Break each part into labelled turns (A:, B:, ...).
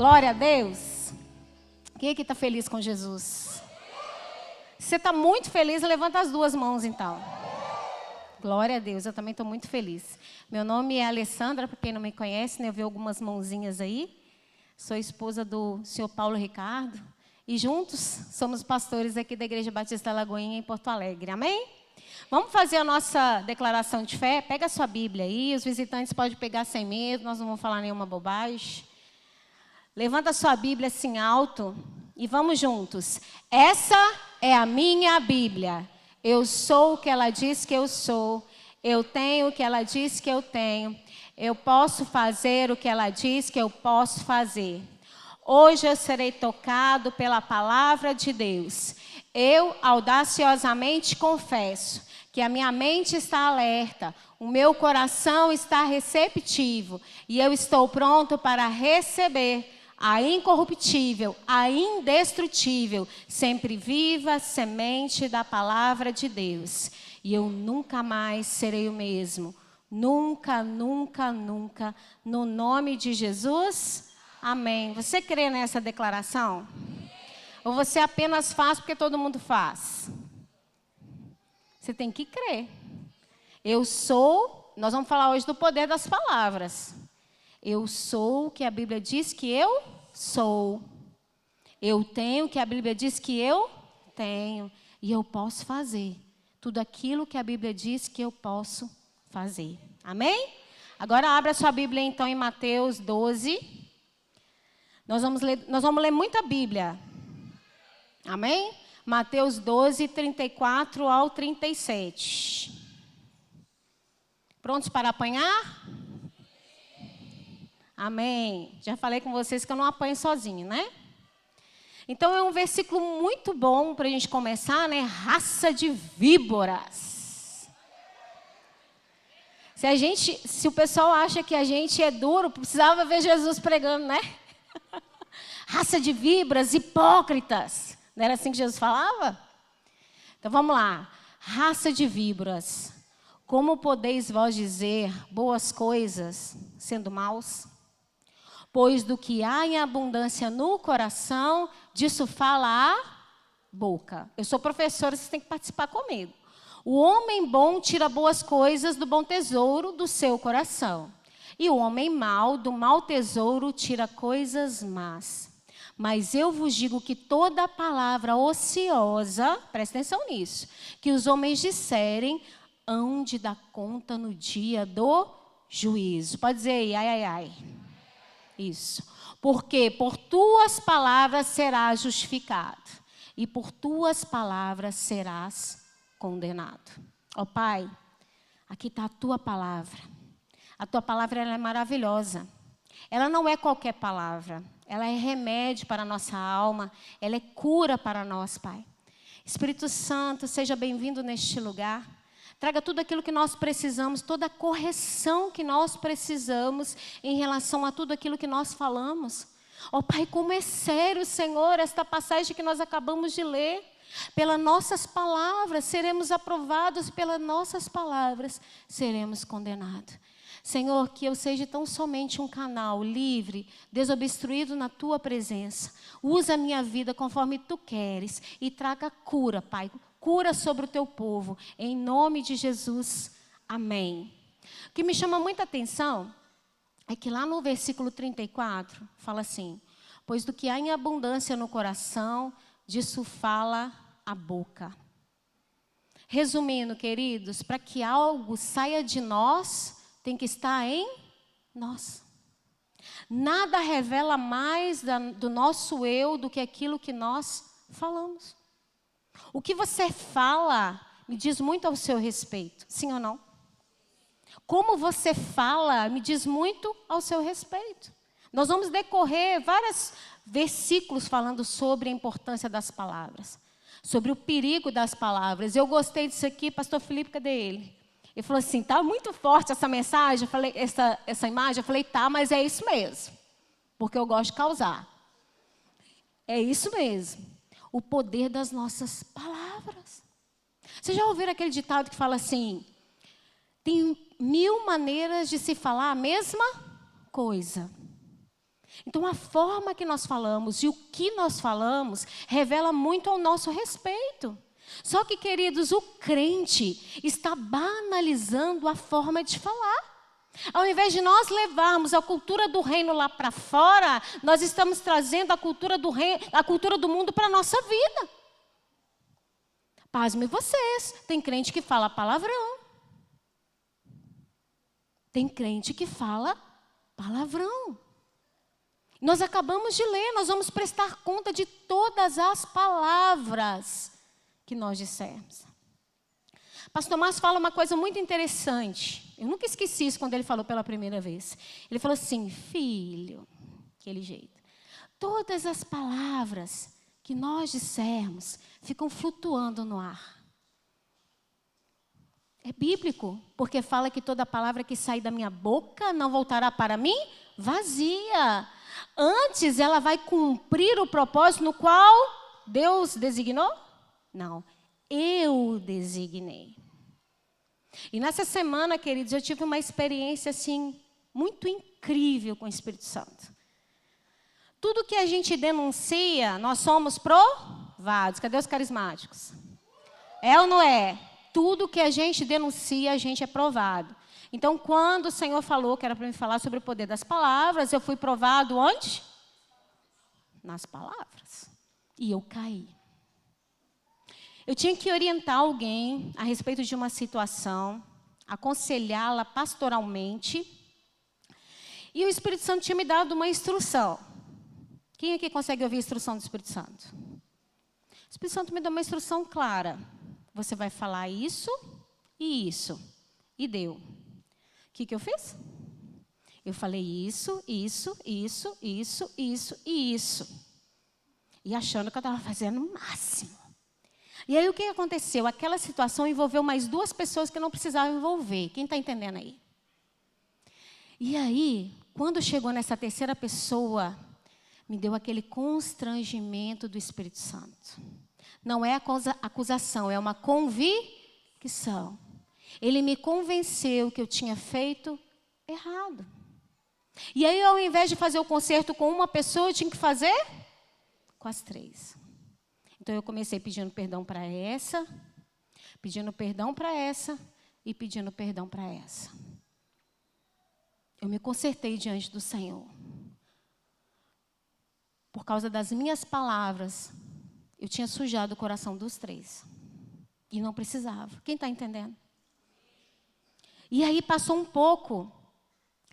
A: Glória a Deus. Quem aqui está feliz com Jesus? Você está muito feliz? Levanta as duas mãos então. Glória a Deus, eu também estou muito feliz. Meu nome é Alessandra, para quem não me conhece, né, eu vi algumas mãozinhas aí. Sou esposa do senhor Paulo Ricardo. E juntos somos pastores aqui da Igreja Batista Lagoinha, em Porto Alegre. Amém? Vamos fazer a nossa declaração de fé? Pega a sua Bíblia aí, os visitantes podem pegar sem medo, nós não vamos falar nenhuma bobagem. Levanta a sua Bíblia assim alto e vamos juntos. Essa é a minha Bíblia. Eu sou o que ela diz que eu sou. Eu tenho o que ela diz que eu tenho. Eu posso fazer o que ela diz que eu posso fazer. Hoje eu serei tocado pela palavra de Deus. Eu audaciosamente confesso que a minha mente está alerta, o meu coração está receptivo e eu estou pronto para receber a incorruptível, a indestrutível, sempre viva semente da palavra de Deus. E eu nunca mais serei o mesmo. Nunca, nunca, nunca. No nome de Jesus, amém. Você crê nessa declaração? Ou você apenas faz porque todo mundo faz? Você tem que crer. Eu sou, nós vamos falar hoje do poder das palavras. Eu sou o que a Bíblia diz que eu sou. Eu tenho o que a Bíblia diz que eu tenho. E eu posso fazer tudo aquilo que a Bíblia diz que eu posso fazer. Amém? Agora abra sua Bíblia então em Mateus 12. Nós vamos ler muita Bíblia. Amém? Mateus 12, 34 ao 37. Prontos para apanhar? Amém. Já falei com vocês que eu não apanho sozinho, né? Então é um versículo muito bom para a gente começar, né? Raça de víboras. Se o pessoal acha que a gente é duro, precisava ver Jesus pregando, né? Raça de víboras, hipócritas. Não era assim que Jesus falava? Então vamos lá. Raça de víboras. Como podeis vós dizer boas coisas, sendo maus? Pois do que há em abundância no coração, disso fala a boca. Eu sou professora, vocês têm que participar comigo. O homem bom tira boas coisas do bom tesouro do seu coração. E o homem mau, do mau tesouro, tira coisas más. Mas eu vos digo que toda palavra ociosa, presta atenção nisso, que os homens disserem, hão de dar conta no dia do juízo. Pode dizer aí, ai, ai, ai. Isso. Porque por tuas palavras serás justificado. E por tuas palavras serás condenado. Ó Pai, aqui está a tua palavra. A tua palavra ela é maravilhosa. Ela não é qualquer palavra. Ela é remédio para a nossa alma. Ela é cura para nós, Pai. Espírito Santo, seja bem-vindo neste lugar. Traga tudo aquilo que nós precisamos, toda a correção que nós precisamos em relação a tudo aquilo que nós falamos. Ó Pai, como é sério, Senhor, esta passagem que nós acabamos de ler. Pelas nossas palavras seremos aprovados, pelas nossas palavras seremos condenados. Senhor, que eu seja tão somente um canal livre, desobstruído na Tua presença. Usa a minha vida conforme Tu queres e traga cura, Pai. Cura sobre o Teu povo, em nome de Jesus. Amém. O que me chama muita atenção é que lá no versículo 34, fala assim, pois do que há em abundância no coração, disso fala a boca. Resumindo, queridos, para que algo saia de nós, tem que estar em nós. Nada revela mais do nosso eu do que aquilo que nós falamos. O que você fala me diz muito ao seu respeito, sim ou não? Como você fala me diz muito ao seu respeito. Nós vamos decorrer vários versículos falando sobre a importância das palavras, sobre o perigo das palavras. Eu gostei disso aqui, pastor Felipe, cadê ele? Ele falou assim, tá muito forte essa mensagem, eu falei, essa imagem, eu falei, tá, mas é isso mesmo, porque eu gosto de causar. É isso mesmo, o poder das nossas palavras. Vocês já ouviram aquele ditado que fala assim, tem 1000 maneiras de se falar a mesma coisa. Então, a forma que nós falamos e o que nós falamos revela muito ao nosso respeito. Só que, queridos, o crente está banalizando a forma de falar. Ao invés de nós levarmos a cultura do reino lá para fora, nós estamos trazendo a cultura do reino, a cultura do mundo para a nossa vida. Pasmem vocês, tem crente que fala palavrão. Tem crente que fala palavrão. Nós acabamos de ler, nós vamos prestar conta de todas as palavras que nós dissermos. Pastor Márcio fala uma coisa muito interessante. Eu nunca esqueci isso quando ele falou pela primeira vez. Ele falou assim: filho, aquele jeito. Todas as palavras que nós dissermos ficam flutuando no ar. É bíblico, porque fala que toda palavra que sai da minha boca não voltará para mim vazia. Antes ela vai cumprir o propósito no qual Deus designou? Não, eu designei. E nessa semana, queridos, eu tive uma experiência assim muito incrível com o Espírito Santo. Tudo que a gente denuncia, nós somos provados. Cadê os carismáticos? É ou não é? Tudo que a gente denuncia, a gente é provado. Então, quando o Senhor falou que era para me falar sobre o poder das palavras, eu fui provado onde? Nas palavras. E eu caí. Eu tinha que orientar alguém a respeito de uma situação, aconselhá-la pastoralmente. E o Espírito Santo tinha me dado uma instrução. Quem aqui consegue ouvir a instrução do Espírito Santo? O Espírito Santo me deu uma instrução clara. Você vai falar isso e isso. E deu. O que eu fiz? Eu falei isso, isso, isso, isso, isso e isso. E achando que eu estava fazendo o máximo. E aí o que aconteceu? Aquela situação envolveu mais 2 pessoas que não precisavam envolver. Quem está entendendo aí? E aí, quando chegou nessa terceira pessoa, me deu aquele constrangimento do Espírito Santo. Não é acusação, é uma convicção. Ele me convenceu que eu tinha feito errado. E aí, ao invés de fazer o conserto com uma pessoa, eu tinha que fazer com as 3. Então, eu comecei pedindo perdão para essa, pedindo perdão para essa e pedindo perdão para essa. Eu me consertei diante do Senhor. Por causa das minhas palavras, eu tinha sujado o coração dos 3. E não precisava. Quem está entendendo? E aí passou um pouco,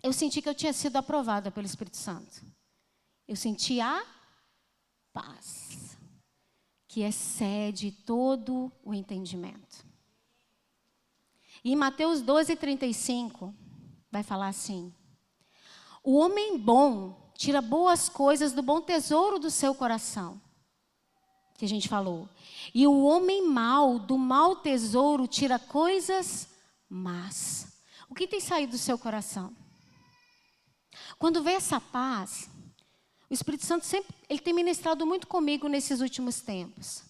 A: eu senti que eu tinha sido aprovada pelo Espírito Santo. Eu senti a paz, que excede todo o entendimento. E em Mateus 12:35, vai falar assim: o homem bom tira boas coisas do bom tesouro do seu coração, que a gente falou. E o homem mau, do mau tesouro, tira coisas más. O que tem saído do seu coração? Quando vem essa paz, o Espírito Santo sempre, ele tem ministrado muito comigo nesses últimos tempos.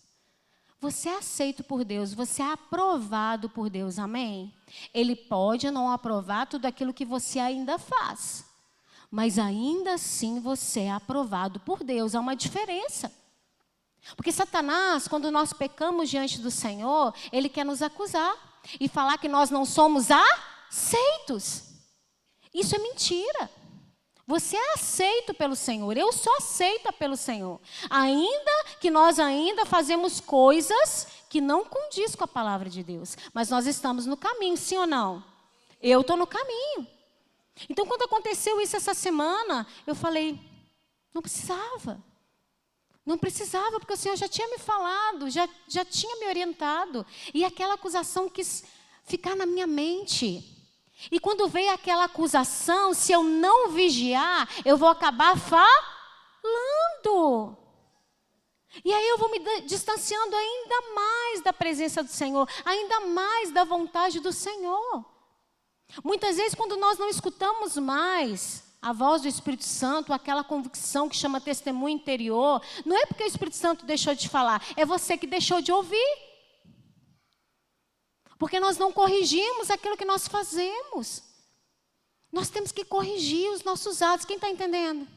A: Você é aceito por Deus, você é aprovado por Deus, amém? Ele pode não aprovar tudo aquilo que você ainda faz, mas ainda assim você é aprovado por Deus, há uma diferença. Porque Satanás, quando nós pecamos diante do Senhor, ele quer nos acusar e falar que nós não somos aceitos. Isso é mentira. Você é aceito pelo Senhor, eu sou aceita pelo Senhor. Ainda que nós ainda fazemos coisas que não condiz com a palavra de Deus. Mas nós estamos no caminho, sim ou não? Eu estou no caminho. Então, quando aconteceu isso essa semana, eu falei, não precisava. Não precisava, porque o Senhor já tinha me falado, já tinha me orientado. E aquela acusação quis ficar na minha mente. E quando veio aquela acusação, se eu não vigiar, eu vou acabar falando. E aí eu vou me distanciando ainda mais da presença do Senhor, ainda mais da vontade do Senhor. Muitas vezes, quando nós não escutamos mais a voz do Espírito Santo, aquela convicção que chama testemunho interior, não é porque o Espírito Santo deixou de falar, é você que deixou de ouvir. Porque nós não corrigimos aquilo que nós fazemos. Nós temos que corrigir os nossos atos. Quem está entendendo?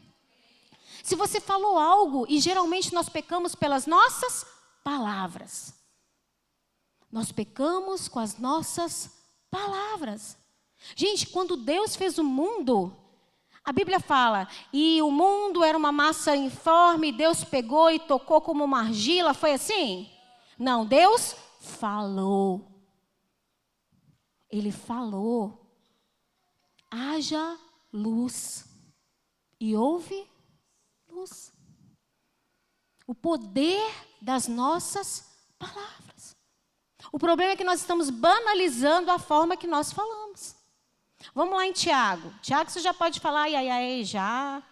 A: Se você falou algo, e geralmente nós pecamos pelas nossas palavras. Nós pecamos com as nossas palavras. Gente, quando Deus fez o mundo, a Bíblia fala, e o mundo era uma massa informe, Deus pegou e tocou como uma argila, foi assim? Não, Deus falou. Ele falou, haja luz, e houve luz. O poder das nossas palavras. O problema é que nós estamos banalizando a forma que nós falamos. Vamos lá em Tiago. Tiago, você já pode falar, já.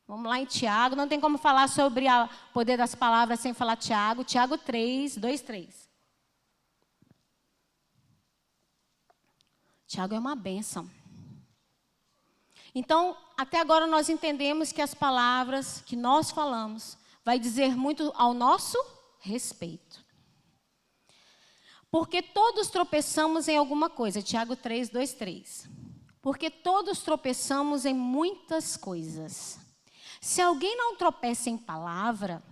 A: Vamos lá em Tiago. Não tem como falar sobre o poder das palavras sem falar Tiago. Tiago 3, 2, 3. Tiago é uma bênção. Então, até agora nós entendemos que as palavras que nós falamos vai dizer muito ao nosso respeito. Porque todos tropeçamos em alguma coisa. Tiago 3, 2, 3. Porque todos tropeçamos em muitas coisas. Se alguém não tropeça em palavra,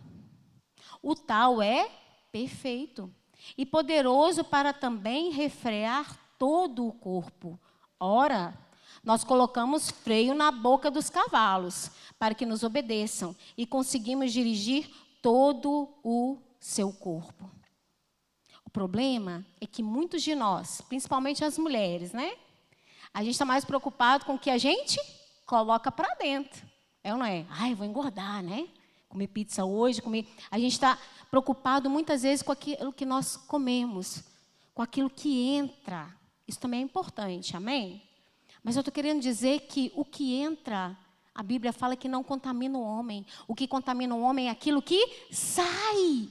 A: o tal é perfeito e poderoso para também refrear todo o corpo. Ora, nós colocamos freio na boca dos cavalos para que nos obedeçam e conseguimos dirigir todo o seu corpo. O problema é que muitos de nós, principalmente as mulheres, né? A gente está mais preocupado com o que a gente coloca para dentro. É ou não é? Ai, vou engordar, né? Comer pizza hoje, comer... A gente está preocupado muitas vezes com aquilo que nós comemos, com aquilo que entra. Isso também é importante, amém? Mas eu estou querendo dizer que o que entra, a Bíblia fala que não contamina o homem. O que contamina o homem é aquilo que sai.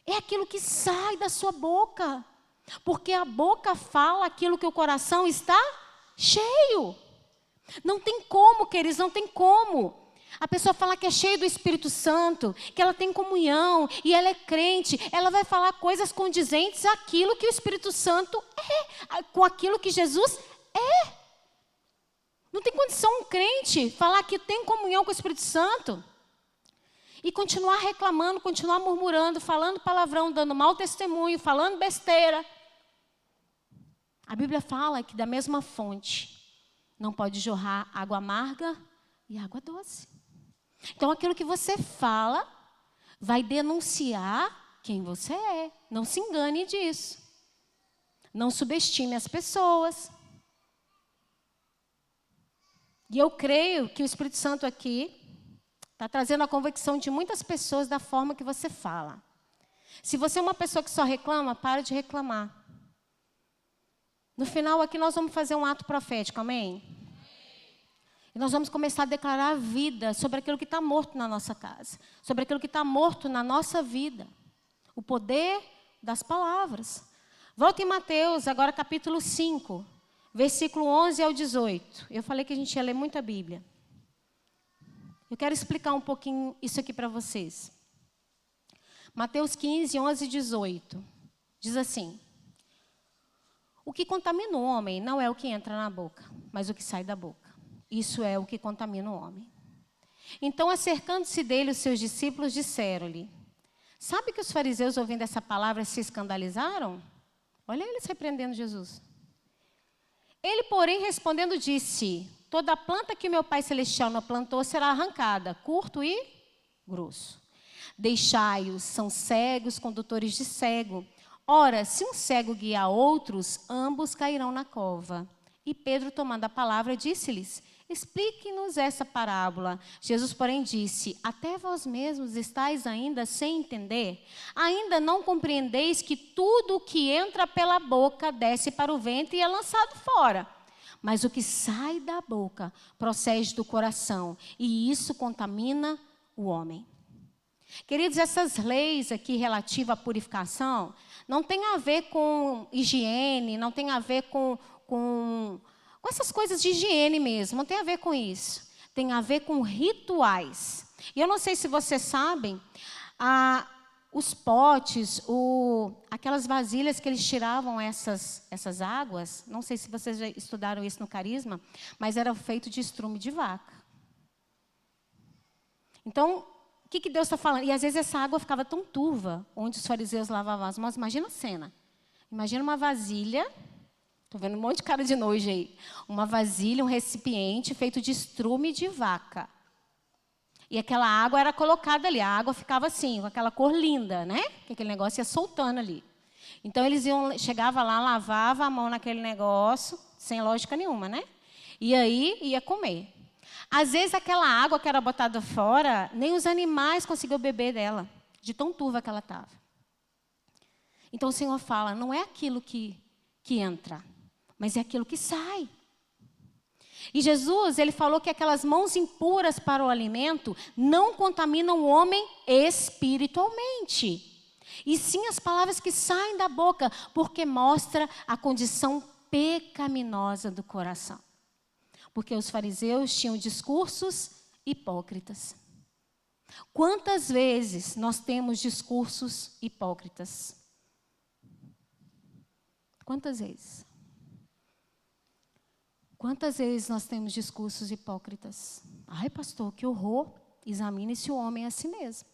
A: É aquilo que sai da sua boca. Porque a boca fala aquilo que o coração está cheio. Não tem como, queridos, não tem como. A pessoa fala que é cheia do Espírito Santo, que ela tem comunhão e ela é crente. Ela vai falar coisas condizentes àquilo que o Espírito Santo é, com aquilo que Jesus é. Não tem condição um crente falar que tem comunhão com o Espírito Santo e continuar reclamando, continuar murmurando, falando palavrão, dando mau testemunho, falando besteira. A Bíblia fala que da mesma fonte não pode jorrar água amarga e água doce. Então, aquilo que você fala vai denunciar quem você é. Não se engane disso. Não subestime as pessoas. E eu creio que o Espírito Santo aqui está trazendo a convicção de muitas pessoas da forma que você fala. Se você é uma pessoa que só reclama, para de reclamar. No final aqui nós vamos fazer um ato profético, amém? E nós vamos começar a declarar a vida sobre aquilo que está morto na nossa casa. Sobre aquilo que está morto na nossa vida. O poder das palavras. Volta em Mateus, agora capítulo 5, versículo 11 ao 18. Eu falei que a gente ia ler muito a Bíblia. Eu quero explicar um pouquinho isso aqui para vocês. Mateus 15, 11 e 18. Diz assim: o que contamina o homem não é o que entra na boca, mas o que sai da boca. Isso é o que contamina o homem. Então, acercando-se dele, os seus discípulos disseram-lhe: sabe que os fariseus, ouvindo essa palavra, se escandalizaram? Olha eles repreendendo Jesus. Ele, porém, respondendo, disse: toda planta que meu Pai Celestial não plantou será arrancada, curto e grosso. Deixai-os, são cegos, condutores de cego. Ora, se um cego guiar outros, ambos cairão na cova. E Pedro, tomando a palavra, disse-lhes: explique-nos essa parábola. Jesus, porém, disse: até vós mesmos estáis ainda sem entender? Ainda não compreendeis que tudo o que entra pela boca desce para o ventre e é lançado fora? Mas o que sai da boca procede do coração, e isso contamina o homem. Queridos, essas leis aqui relativas à purificação não tem a ver com higiene, não tem a ver com essas coisas de higiene mesmo, não tem a ver com isso. Tem a ver com rituais. E eu não sei se vocês sabem, os potes, aquelas vasilhas que eles tiravam essas águas, não sei se vocês já estudaram isso no Carisma, mas era feito de estrume de vaca. Então, o que Deus está falando? E às vezes essa água ficava tão turva, onde os fariseus lavavam as mãos. Imagina a cena. Imagina uma vasilha, estou vendo um monte de cara de nojo aí. Uma vasilha, um recipiente feito de estrume de vaca. E aquela água era colocada ali. A água ficava assim, com aquela cor linda, né? Que aquele negócio ia soltando ali. Então, eles chegavam lá, lavavam a mão naquele negócio, sem lógica nenhuma, né? E aí, ia comer. Às vezes, aquela água que era botada fora, nem os animais conseguiam beber dela, de tão turva que ela estava. Então, o Senhor fala, não é aquilo que entra, mas é aquilo que sai. E Jesus, ele falou que aquelas mãos impuras para o alimento não contaminam o homem espiritualmente. E sim as palavras que saem da boca, porque mostra a condição pecaminosa do coração. Porque os fariseus tinham discursos hipócritas. Quantas vezes nós temos discursos hipócritas? Quantas vezes? Quantas vezes nós temos discursos hipócritas? Ai, pastor, que horror. Examine se o homem é assim mesmo.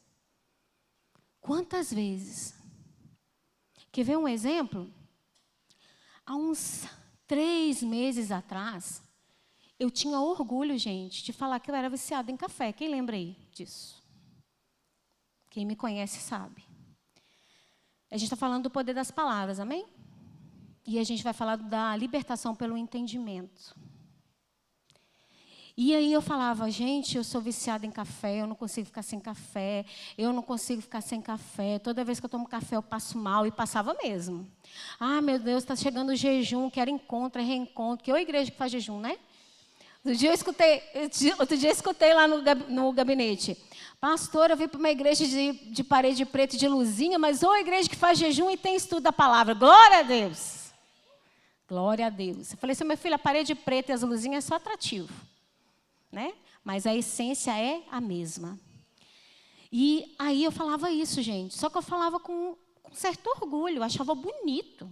A: Quantas vezes? Quer ver um exemplo? Há uns 3 meses atrás, eu tinha orgulho, gente, de falar que eu era viciada em café. Quem lembra aí disso? Quem me conhece sabe. A gente está falando do poder das palavras, amém? E a gente vai falar da libertação pelo entendimento. E aí eu falava, gente, eu sou viciada em café, eu não consigo ficar sem café, eu não consigo ficar sem café. Toda vez que eu tomo café eu passo mal, e passava mesmo. Ah, meu Deus, está chegando o jejum, quero encontro, é reencontro. Que é a igreja que faz jejum, né? Outro dia eu escutei lá no gabinete. Pastor, eu vim para uma igreja de parede preta e de luzinha, mas ou a igreja que faz jejum e tem estudo da palavra. Glória a Deus. Glória a Deus. Eu falei assim, meu filho, a parede preta e as luzinhas é só atrativo. Né? Mas a essência é a mesma. E aí eu falava isso, gente. Só que eu falava com certo orgulho, eu achava bonito.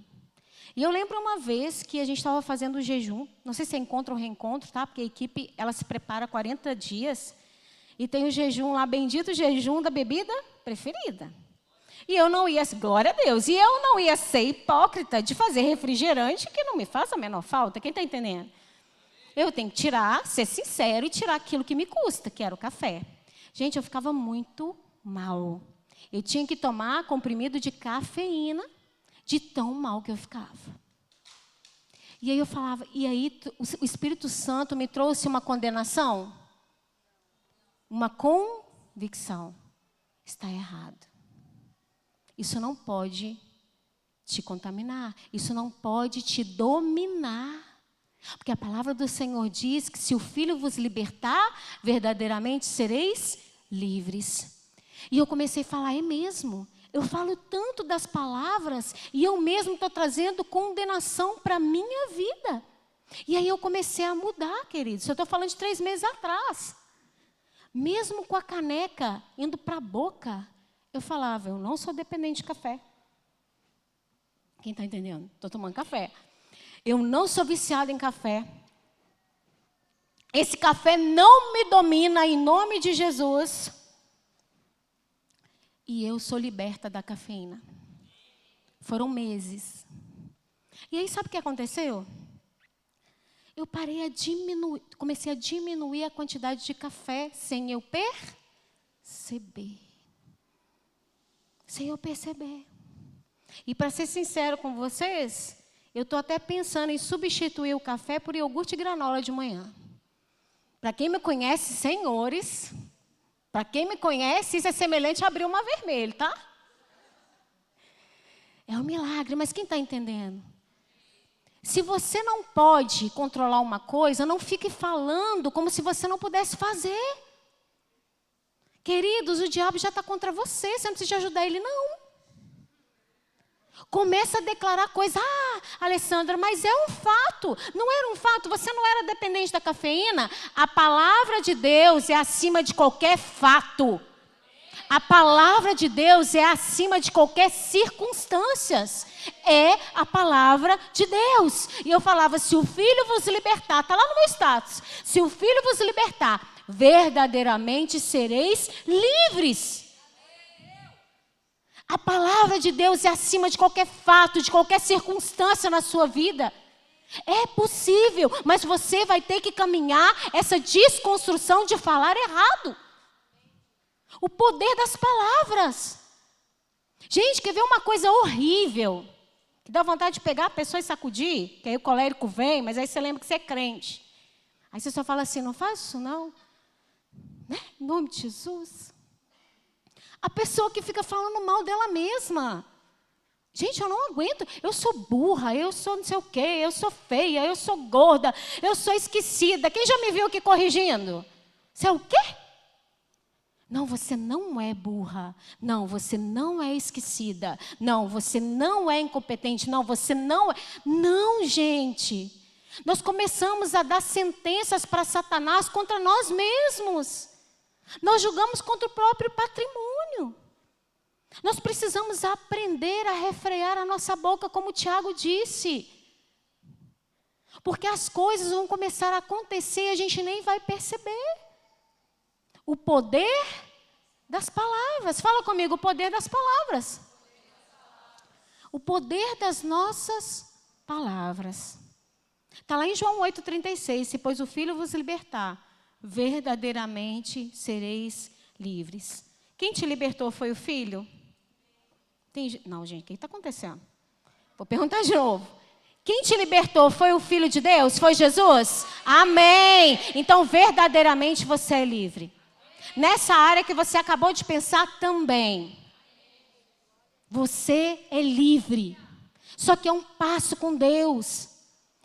A: E eu lembro uma vez que a gente estava fazendo o jejum, não sei se é encontro ou reencontro, tá? Porque a equipe ela se prepara 40 dias e tem o jejum lá, bendito jejum da bebida preferida. E eu não ia, glória a Deus, e eu não ia ser hipócrita de fazer refrigerante que não me faz a menor falta. Quem está entendendo? Eu tenho que tirar, ser sincero e tirar aquilo que me custa, que era o café. Gente, eu ficava muito mal. Eu tinha que tomar comprimido de cafeína, de tão mal que eu ficava. E aí eu falava, e aí o Espírito Santo me trouxe uma condenação? Uma convicção. Está errado. Isso não pode te contaminar. Isso não pode te dominar. Porque a palavra do Senhor diz que se o Filho vos libertar, verdadeiramente sereis livres. E eu comecei a falar, é mesmo. Eu falo tanto das palavras e eu mesmo estou trazendo condenação para a minha vida. E aí eu comecei a mudar, queridos. Eu estou falando de 3 meses atrás. Mesmo com a caneca indo para a boca, eu falava, eu não sou dependente de café. Quem está entendendo? Estou tomando café. Eu não sou viciada em café. Esse café não me domina em nome de Jesus. E eu sou liberta da cafeína. Foram meses. E aí sabe o que aconteceu? Eu comecei a diminuir a quantidade de café sem eu perceber. Sem eu perceber. E para ser sincero com vocês, eu estou até pensando em substituir o café por iogurte e granola de manhã. Para quem me conhece, senhores, para quem me conhece, isso é semelhante a abrir uma vermelha, tá? É um milagre, mas quem está entendendo? Se você não pode controlar uma coisa, não fique falando como se você não pudesse fazer. Queridos, o diabo já está contra você, você não precisa ajudar ele, não. Começa a declarar coisas. Ah, Alessandra, mas é um fato. Não era um fato, você não era dependente da cafeína. A palavra de Deus é acima de qualquer fato. A palavra de Deus é acima de qualquer circunstâncias. É a palavra de Deus. E eu falava, se o Filho vos libertar, está lá no meu status. Se o Filho vos libertar, verdadeiramente sereis livres. A palavra de Deus é acima de qualquer fato, de qualquer circunstância na sua vida. É possível, mas você vai ter que caminhar essa desconstrução de falar errado. O poder das palavras. Gente, quer ver uma coisa horrível? Que dá vontade de pegar a pessoa e sacudir, que aí o colérico vem, mas aí você lembra que você é crente. Aí você só fala assim, não faz isso não. Né? Em nome de Jesus. A pessoa que fica falando mal dela mesma. Gente, eu não aguento. Eu sou burra, eu sou não sei o quê, eu sou feia, eu sou gorda, eu sou esquecida. Quem já me viu aqui corrigindo? Você é o quê? Não, você não é burra. Não, você não é esquecida. Não, você não é incompetente. Não, você não é... Não, gente. Nós começamos a dar sentenças para Satanás contra nós mesmos. Nós julgamos contra o próprio patrimônio. Nós precisamos aprender a refrear a nossa boca, como o Tiago disse. Porque as coisas vão começar a acontecer e a gente nem vai perceber. O poder das palavras. Fala comigo, o poder das palavras. O poder das nossas palavras. Está lá em João 8,36. Se pois o Filho vos libertar, verdadeiramente sereis livres. Quem te libertou foi o Filho? Não, gente, o que está acontecendo? Vou perguntar de novo. Quem te libertou foi o Filho de Deus? Foi Jesus? Amém! Então, verdadeiramente você é livre. Nessa área que você acabou de pensar também. Você é livre. Só que é um passo com Deus.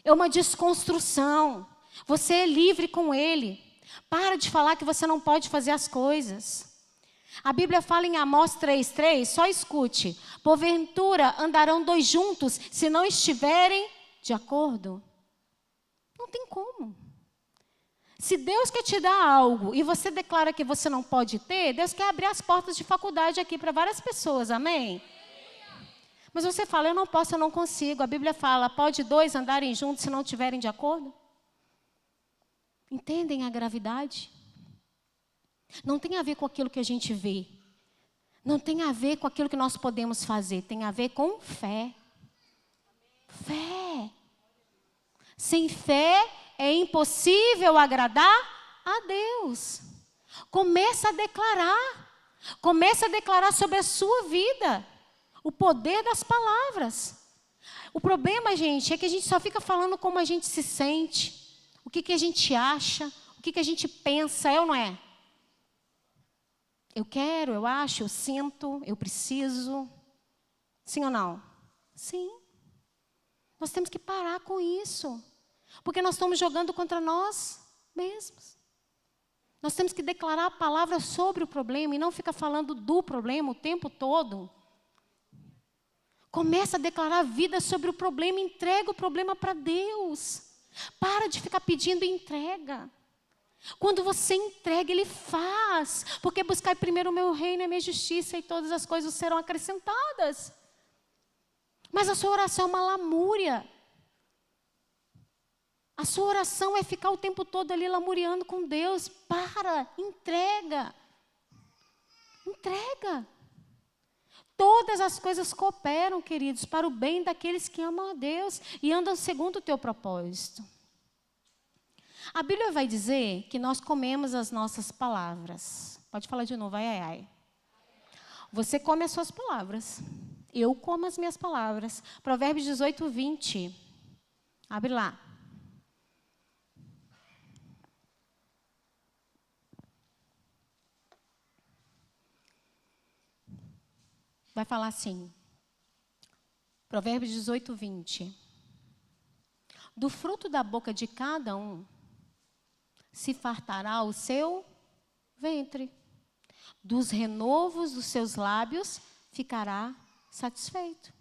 A: É uma desconstrução. Você é livre com Ele. Para de falar que você não pode fazer as coisas. A Bíblia fala em Amós 3,3, só escute. Porventura andarão dois juntos se não estiverem de acordo? Não tem como. Se Deus quer te dar algo e você declara que você não pode ter, Deus quer abrir as portas de faculdade aqui para várias pessoas, amém? Mas você fala, eu não posso, eu não consigo. A Bíblia fala, pode dois andarem juntos se não estiverem de acordo? Entendem a gravidade? Não tem a ver com aquilo que a gente vê. Não tem a ver com aquilo que nós podemos fazer. Tem a ver com fé. Fé. Sem fé é impossível agradar a Deus. Começa a declarar. Começa a declarar sobre a sua vida. O poder das palavras. O problema, gente, é que a gente só fica falando como a gente se sente. O que a gente acha. O que a gente pensa, é ou não é? Eu quero, eu acho, eu sinto, eu preciso. Sim ou não? Sim. Nós temos que parar com isso. Porque nós estamos jogando contra nós mesmos. Nós temos que declarar a palavra sobre o problema e não ficar falando do problema o tempo todo. Começa a declarar a vida sobre o problema, entrega o problema para Deus. Para de ficar pedindo entrega. Quando você entrega, Ele faz. Porque buscar primeiro o meu reino e a minha justiça e todas as coisas serão acrescentadas. Mas a sua oração é uma lamúria. A sua oração é ficar o tempo todo ali lamuriando com Deus. Para, entrega. Entrega. Todas as coisas cooperam, queridos, para o bem daqueles que amam a Deus e andam segundo o teu propósito. A Bíblia vai dizer que nós comemos as nossas palavras. Pode falar de novo, ai, ai, ai. Você come as suas palavras. Eu como as minhas palavras. Provérbios 18, 20. Abre lá. Vai falar assim. Provérbios 18, 20. Do fruto da boca de cada um se fartará o seu ventre. Dos renovos dos seus lábios ficará satisfeito.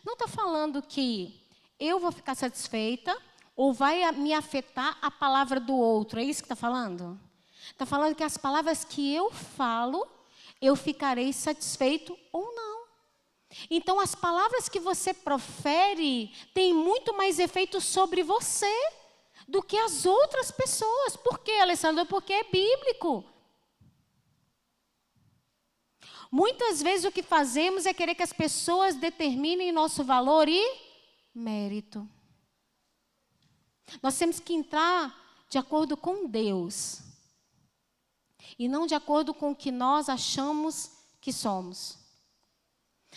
A: Não está falando que eu vou ficar satisfeita ou vai me afetar a palavra do outro. É isso que está falando? Está falando que as palavras que eu falo, eu ficarei satisfeito ou não. Então, as palavras que você profere têm muito mais efeito sobre você do que as outras pessoas. Por quê, Alessandra? Porque é bíblico. Muitas vezes o que fazemos é querer que as pessoas determinem nosso valor e mérito. Nós temos que entrar de acordo com Deus e não de acordo com o que nós achamos que somos.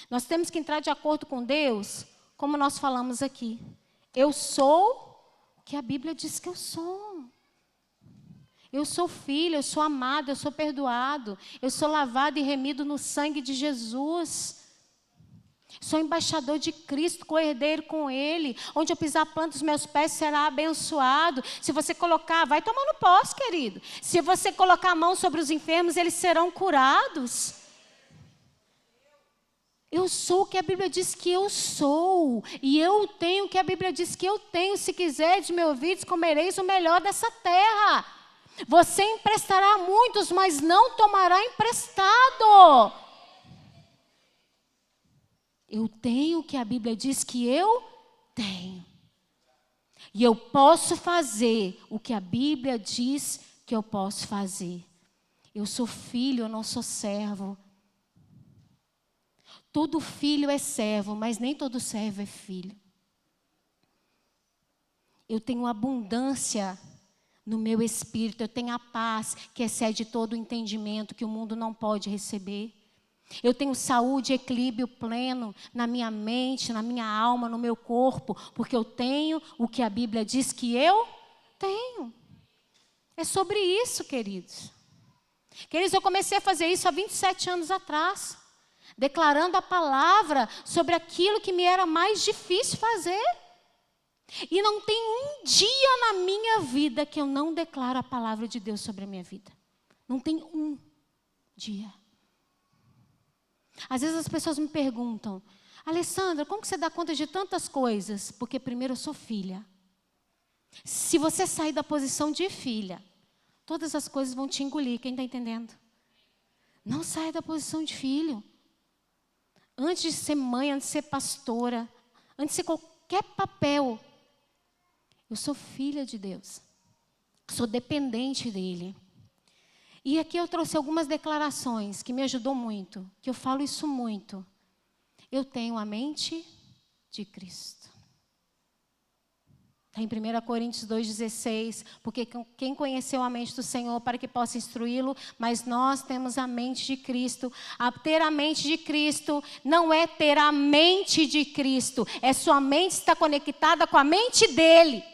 A: Nós temos que entrar de acordo com Deus, como nós falamos aqui. Eu sou o que a Bíblia diz que eu sou. Eu sou filho, eu sou amado, eu sou perdoado. Eu sou lavado e remido no sangue de Jesus. Sou embaixador de Cristo, co-herdeiro com Ele. Onde eu pisar a planta dos meus pés será abençoado. Se você colocar, vai tomando posse, querido. Se você colocar a mão sobre os enfermos, eles serão curados. Eu sou o que a Bíblia diz que eu sou. E eu tenho o que a Bíblia diz que eu tenho. Se quiserdes me ouvir, comereis o melhor dessa terra. Você emprestará a muitos, mas não tomará emprestado. Eu tenho o que a Bíblia diz que eu tenho. E eu posso fazer o que a Bíblia diz que eu posso fazer. Eu sou filho, eu não sou servo. Todo filho é servo, mas nem todo servo é filho. Eu tenho abundância no meu espírito, eu tenho a paz que excede todo o entendimento que o mundo não pode receber. Eu tenho saúde e equilíbrio pleno na minha mente, na minha alma, no meu corpo, porque eu tenho o que a Bíblia diz que eu tenho. É sobre isso, queridos. Queridos, eu comecei a fazer isso há 27 anos atrás, declarando a palavra sobre aquilo que me era mais difícil fazer. E não tem um dia na minha vida que eu não declaro a palavra de Deus sobre a minha vida. Não tem um dia. Às vezes as pessoas me perguntam: Alessandra, como que você dá conta de tantas coisas? Porque primeiro eu sou filha. Se você sair da posição de filha, todas as coisas vão te engolir. Quem está entendendo? Não saia da posição de filho. Antes de ser mãe, antes de ser pastora, antes de ser qualquer papel, eu sou filha de Deus. Sou dependente dEle. E aqui eu trouxe algumas declarações que me ajudou muito, que eu falo isso muito. Eu tenho a mente de Cristo. Está em 1 Coríntios 2,16, porque quem conheceu a mente do Senhor para que possa instruí-lo, mas nós temos a mente de Cristo. Ter a mente de Cristo não é ter a mente de Cristo, é sua mente estar conectada com a mente dEle.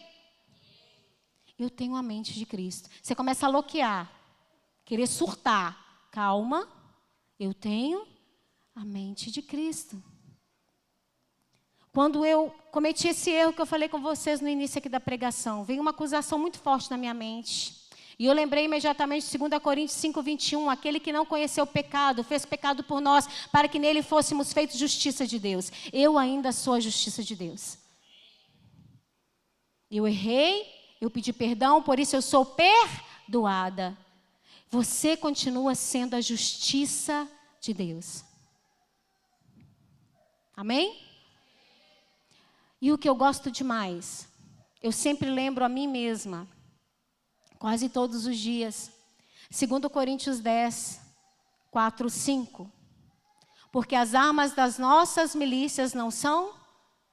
A: Eu tenho a mente de Cristo. Você começa a loquear, querer surtar. Calma, eu tenho a mente de Cristo. Quando eu cometi esse erro que eu falei com vocês no início aqui da pregação, veio uma acusação muito forte na minha mente. E eu lembrei imediatamente de 2 Coríntios 5:21, aquele que não conheceu o pecado, fez pecado por nós, para que nele fôssemos feitos justiça de Deus. Eu ainda sou a justiça de Deus. Eu errei, eu pedi perdão, por isso eu sou perdoada. Você continua sendo a justiça de Deus. Amém? E o que eu gosto demais, eu sempre lembro a mim mesma, quase todos os dias, 2 Coríntios 10, 4, 5. Porque as armas das nossas milícias não são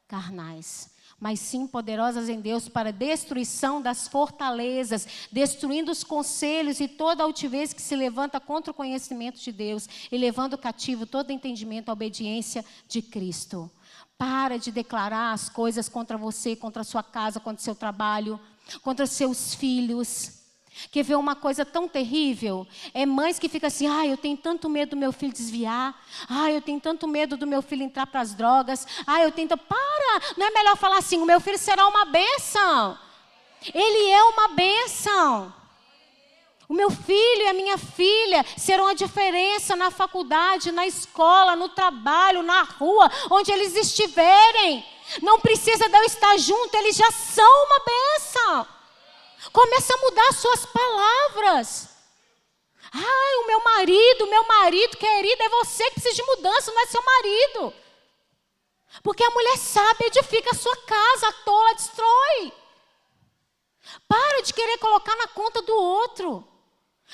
A: carnais, mas sim poderosas em Deus para a destruição das fortalezas, destruindo os conselhos e toda altivez que se levanta contra o conhecimento de Deus e levando cativo todo entendimento à obediência de Cristo. Para de declarar as coisas contra você, contra a sua casa, contra o seu trabalho, contra os seus filhos. Quer ver uma coisa tão terrível? É mães que ficam assim: eu tenho tanto medo do meu filho desviar. Eu tenho tanto medo do meu filho entrar para as drogas. Eu tento... Para! Não é melhor falar assim: o meu filho será uma bênção. Ele é uma bênção. O meu filho e a minha filha serão a diferença na faculdade, na escola, no trabalho, na rua, onde eles estiverem. Não precisa de eu estar junto, eles já são uma bênção. Começa a mudar suas palavras. O meu marido, querida, é você que precisa de mudança, não é seu marido. Porque a mulher sábia edifica a sua casa, a tola destrói. Para de querer colocar na conta do outro.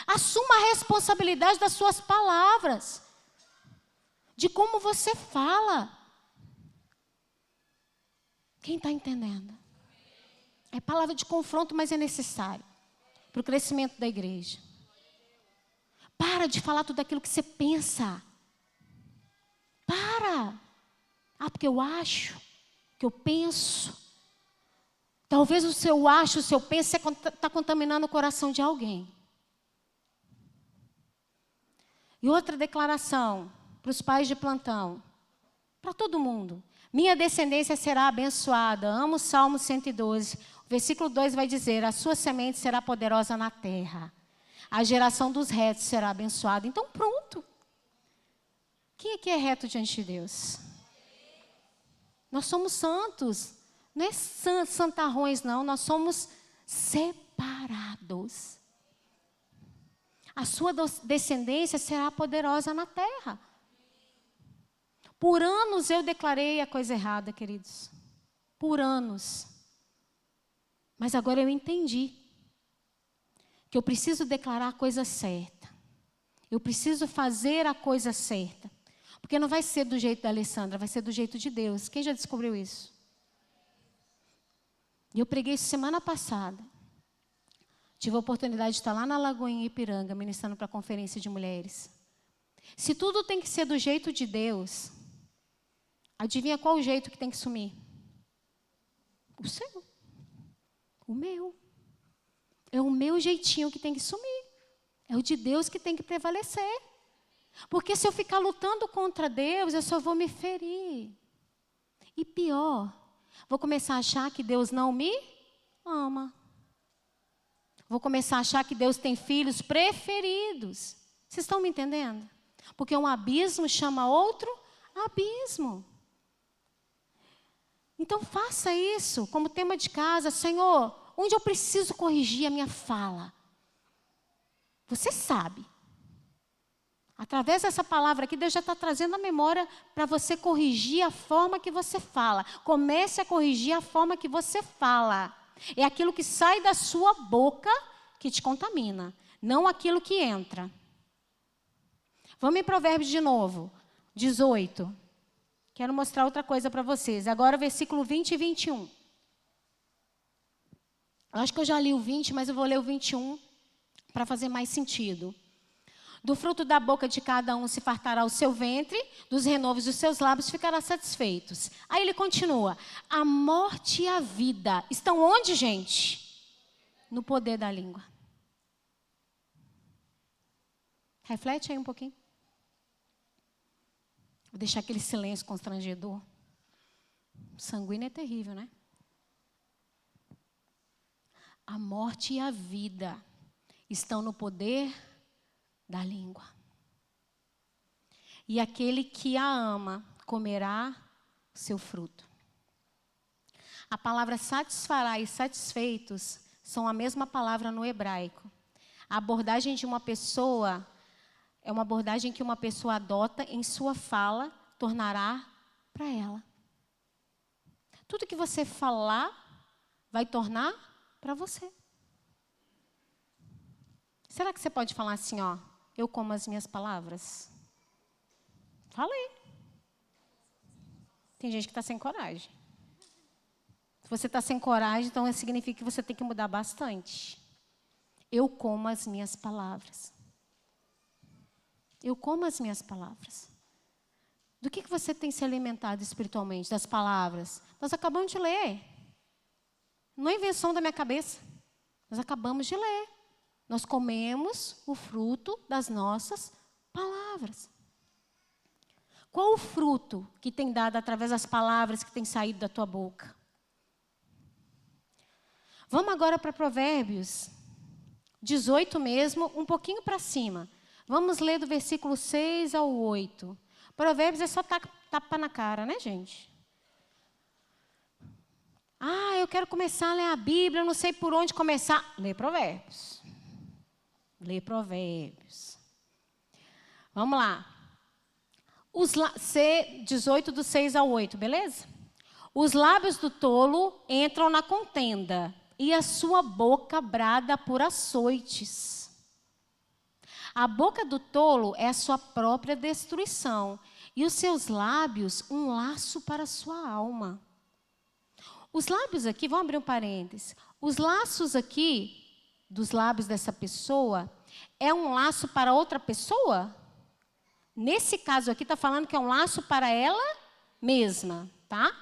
A: Assuma a responsabilidade das suas palavras, de como você fala. Quem está entendendo? É palavra de confronto, mas é necessário para o crescimento da igreja. Para de falar tudo aquilo que você pensa. Para. Porque eu acho, que eu penso. Talvez o seu acho, o seu penso, está contaminando o coração de alguém. E outra declaração para os pais de plantão, para todo mundo. Minha descendência será abençoada. Amo o Salmo 112. O versículo 2 vai dizer, a sua semente será poderosa na terra. A geração dos retos será abençoada. Então pronto. Quem aqui é reto diante de Deus? Nós somos santos. Não é santarrões, não. Nós somos separados. A sua descendência será poderosa na terra. Por anos eu declarei a coisa errada, queridos. Por anos. Mas agora eu entendi que eu preciso declarar a coisa certa. Eu preciso fazer a coisa certa. Porque não vai ser do jeito da Alessandra, vai ser do jeito de Deus. Quem já descobriu isso? E eu preguei isso semana passada. Tive a oportunidade de estar lá na Lagoinha Ipiranga, ministrando para a conferência de mulheres. Se tudo tem que ser do jeito de Deus, adivinha qual o jeito que tem que sumir? O seu. O meu. É o meu jeitinho que tem que sumir. É o de Deus que tem que prevalecer. Porque se eu ficar lutando contra Deus, eu só vou me ferir. E pior, vou começar a achar que Deus não me ama. Vou começar a achar que Deus tem filhos preferidos. Vocês estão me entendendo? Porque um abismo chama outro abismo. Então faça isso como tema de casa. Senhor, onde eu preciso corrigir a minha fala? Você sabe. Através dessa palavra aqui, Deus já está trazendo a memória para você corrigir a forma que você fala. Comece a corrigir a forma que você fala. É aquilo que sai da sua boca que te contamina, não aquilo que entra. Vamos em Provérbios de novo, 18. Quero mostrar outra coisa para vocês. Agora, versículo 20 e 21. Eu acho que eu já li o 20, mas eu vou ler o 21 para fazer mais sentido. Do fruto da boca de cada um se fartará o seu ventre, dos renovos dos seus lábios ficará satisfeitos. Aí ele continua. A morte e a vida estão onde, gente? No poder da língua. Reflete aí um pouquinho. Vou deixar aquele silêncio constrangedor. O sanguíneo é terrível, né? A morte e a vida estão no poder da língua. E aquele que a ama comerá o seu fruto. A palavra satisfará e satisfeitos são a mesma palavra no hebraico. A abordagem de uma pessoa é uma abordagem que uma pessoa adota em sua fala, tornará para ela. Tudo que você falar vai tornar para você. Será que você pode falar assim, ó? Eu como as minhas palavras? Fala aí. Tem gente que está sem coragem. Se você está sem coragem, então significa que você tem que mudar bastante. Eu como as minhas palavras. Eu como as minhas palavras. Do que você tem se alimentado espiritualmente? Das palavras? Nós acabamos de ler. Não é invenção da minha cabeça. Nós acabamos de ler. Nós comemos o fruto das nossas palavras. Qual o fruto que tem dado através das palavras que tem saído da tua boca? Vamos agora para Provérbios 18 mesmo, um pouquinho para cima. Vamos ler do versículo 6 ao 8. Provérbios é só tapa na cara, né, gente? Ah, eu quero começar a ler a Bíblia, eu não sei por onde começar. Lê Provérbios. Lê Provérbios. Vamos lá. 18 do 6 ao 8, beleza? Os lábios do tolo entram na contenda e a sua boca brada por açoites. A boca do tolo é a sua própria destruição, e os seus lábios um laço para a sua alma. Os lábios aqui, vamos abrir um parênteses. Os laços aqui, dos lábios dessa pessoa, é um laço para outra pessoa? Nesse caso aqui, está falando que é um laço para ela mesma, tá?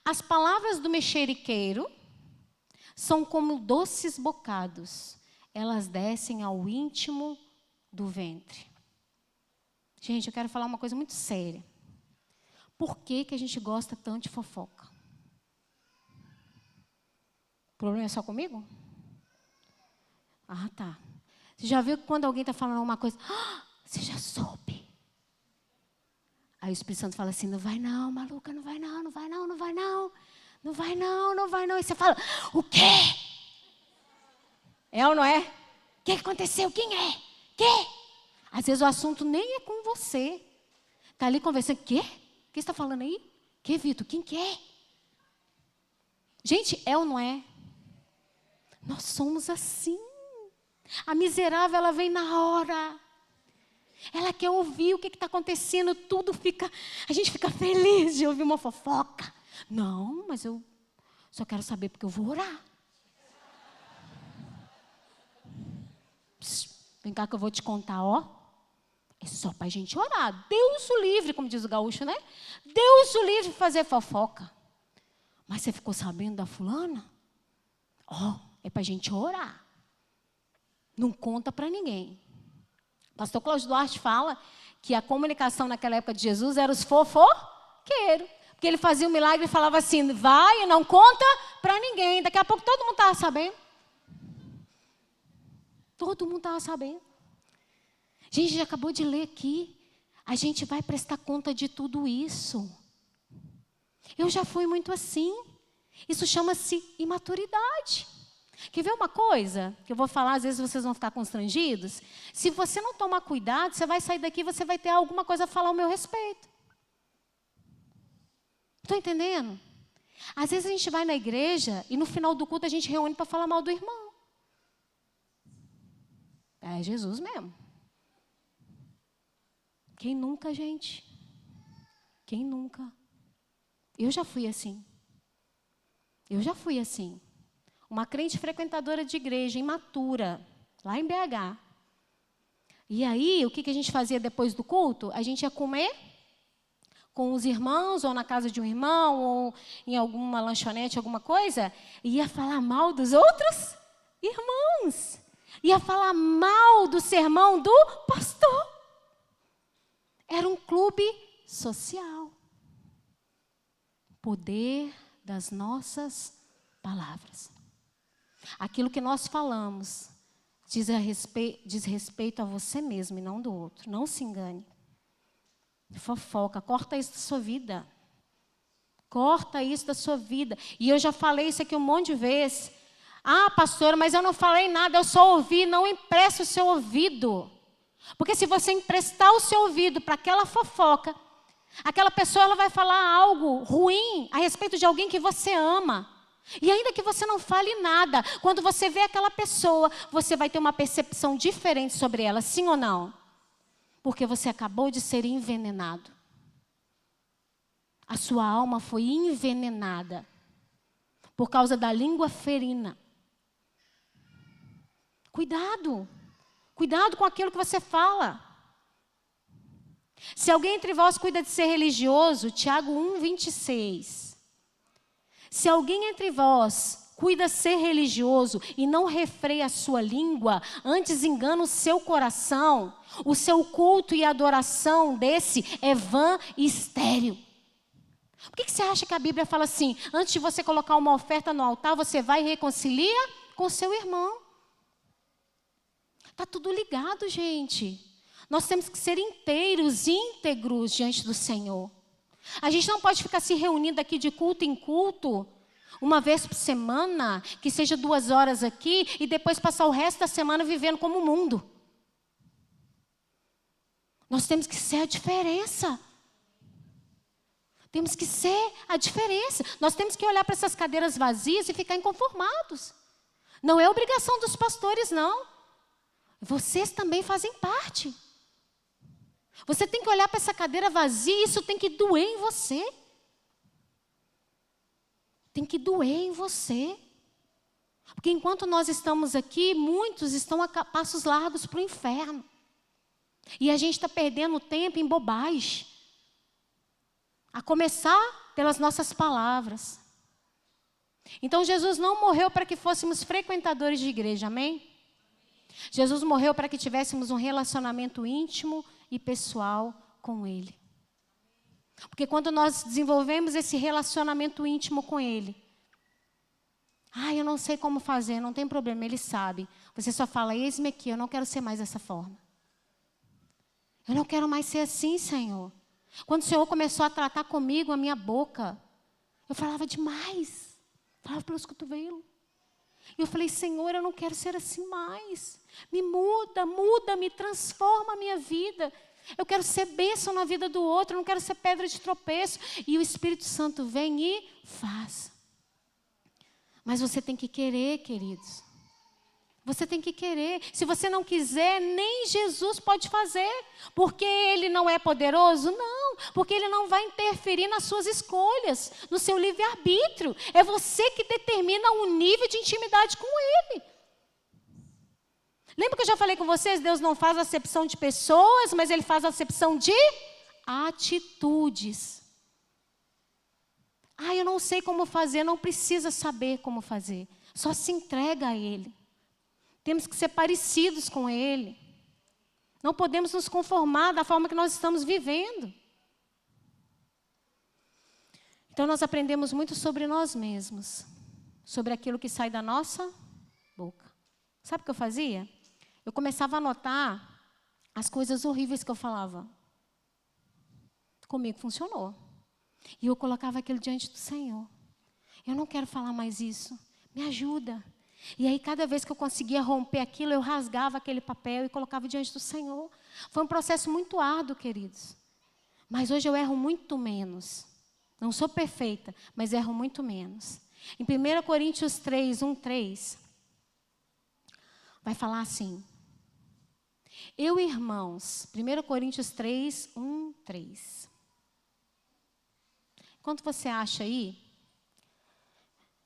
A: As palavras do mexeriqueiro são como doces bocados. Elas descem ao íntimo do ventre. Gente, eu quero falar uma coisa muito séria. Por que que a gente gosta tanto de fofoca? O problema é só comigo? Ah, tá. Você já viu que quando alguém está falando alguma coisa, você já soube? Aí o Espírito Santo fala assim, não vai não, maluca, não vai não, não vai não, não vai não, não vai não, não vai não. E você fala, o quê? É ou não é? O que aconteceu? Quem é? Quê? Às vezes o assunto nem é com você. Está ali conversando, quê? O que você está falando aí? Que, Vitor? Quem que é? Gente, é ou não é? Nós somos assim. A miserável, ela vem na hora. Ela quer ouvir o que está acontecendo, tudo fica... A gente fica feliz de ouvir uma fofoca. Não, mas eu só quero saber porque eu vou orar. Psst, vem cá que eu vou te contar, ó. É só para a gente orar. Deus o livre, como diz o gaúcho, né? Deus o livre de fazer fofoca. Mas você ficou sabendo da fulana? Ó, é para a gente orar. Não conta para ninguém. Pastor Cláudio Duarte fala que a comunicação naquela época de Jesus era os fofoqueiros. Porque ele fazia um milagre e falava assim, vai e não conta para ninguém. Daqui a pouco todo mundo estava sabendo. Todo mundo estava sabendo. A gente já acabou de ler aqui. A gente vai prestar conta de tudo isso. Eu já fui muito assim. Isso chama-se imaturidade. Quer ver uma coisa que eu vou falar, às vezes vocês vão ficar constrangidos? Se você não tomar cuidado, você vai sair daqui e você vai ter alguma coisa a falar ao meu respeito. Estão entendendo? Às vezes a gente vai na igreja e no final do culto a gente reúne para falar mal do irmão. É Jesus mesmo. Quem nunca, gente? Quem nunca? Eu já fui assim. Eu já fui assim. Uma crente frequentadora de igreja, imatura, lá em BH. E aí, o que a gente fazia depois do culto? A gente ia comer com os irmãos, ou na casa de um irmão, ou em alguma lanchonete, alguma coisa, e ia falar mal dos outros irmãos. Ia falar mal do sermão do pastor. Era um clube social. Poder das nossas palavras. Aquilo que nós falamos diz respeito a você mesmo e não do outro. Não se engane. Fofoca, corta isso da sua vida. Corta isso da sua vida. E eu já falei isso aqui um monte de vezes. Ah, pastora, mas eu não falei nada, eu só ouvi. Não empresta o seu ouvido. Porque se você emprestar o seu ouvido para aquela fofoca, aquela pessoa ela vai falar algo ruim a respeito de alguém que você ama. E ainda que você não fale nada, quando você vê aquela pessoa, você vai ter uma percepção diferente sobre ela, sim ou não? Porque você acabou de ser envenenado. A sua alma foi envenenada por causa da língua ferina. Cuidado. Cuidado com aquilo que você fala. Se alguém entre vós cuida de ser religioso, Tiago 1:26. Se alguém entre vós cuida ser religioso e não refreia a sua língua, antes engana o seu coração, o seu culto e adoração desse é vã e estéril. Por que você acha que a Bíblia fala assim, antes de você colocar uma oferta no altar, você vai e reconcilia com seu irmão? Está tudo ligado, gente. Nós temos que ser inteiros, íntegros diante do Senhor. A gente não pode ficar se reunindo aqui de culto em culto, uma vez por semana, que seja 2 horas aqui, e depois passar o resto da semana vivendo como o mundo. Nós temos que ser a diferença. Temos que ser a diferença. Nós temos que olhar para essas cadeiras vazias e ficar inconformados. Não é obrigação dos pastores, não. Vocês também fazem parte. Você tem que olhar para essa cadeira vazia e isso tem que doer em você. Tem que doer em você. Porque enquanto nós estamos aqui, muitos estão a passos largos para o inferno. E a gente está perdendo tempo em bobagem. A começar pelas nossas palavras. Então Jesus não morreu para que fôssemos frequentadores de igreja, amém? Jesus morreu para que tivéssemos um relacionamento íntimo e pessoal com Ele. Porque quando nós desenvolvemos esse relacionamento íntimo com Ele, eu não sei como fazer, não tem problema, Ele sabe. Você só fala, eis-me aqui, eu não quero ser mais dessa forma. Eu não quero mais ser assim, Senhor. Quando o Senhor começou a tratar comigo, a minha boca, eu falava demais. Falava pelos cotovelos. E eu falei, Senhor, eu não quero ser assim mais. Me muda, me transforma a minha vida. Eu quero ser bênção na vida do outro, eu não quero ser pedra de tropeço. E o Espírito Santo vem e faz. Mas você tem que querer, queridos. Você tem que querer. Se você não quiser, nem Jesus pode fazer. Porque Ele não é poderoso? Não. Porque Ele não vai interferir nas suas escolhas, no seu livre-arbítrio. É você que determina o nível de intimidade com Ele. Lembra que eu já falei com vocês? Deus não faz acepção de pessoas, mas Ele faz acepção de atitudes. Eu não sei como fazer, não precisa saber como fazer. Só se entrega a Ele. Temos que ser parecidos com Ele. Não podemos nos conformar da forma que nós estamos vivendo. Então nós aprendemos muito sobre nós mesmos. Sobre aquilo que sai da nossa boca. Sabe o que eu fazia? Eu começava a anotar as coisas horríveis que eu falava. Comigo funcionou. E eu colocava aquilo diante do Senhor. Eu não quero falar mais isso. Me ajuda. E aí, cada vez que eu conseguia romper aquilo, eu rasgava aquele papel e colocava diante do Senhor. Foi um processo muito árduo, queridos. Mas hoje eu erro muito menos. Não sou perfeita, mas erro muito menos. Em 1 Coríntios 3, 1-3, vai falar assim. Eu, irmãos, 1 Coríntios 3, 1-3. Enquanto você acha aí,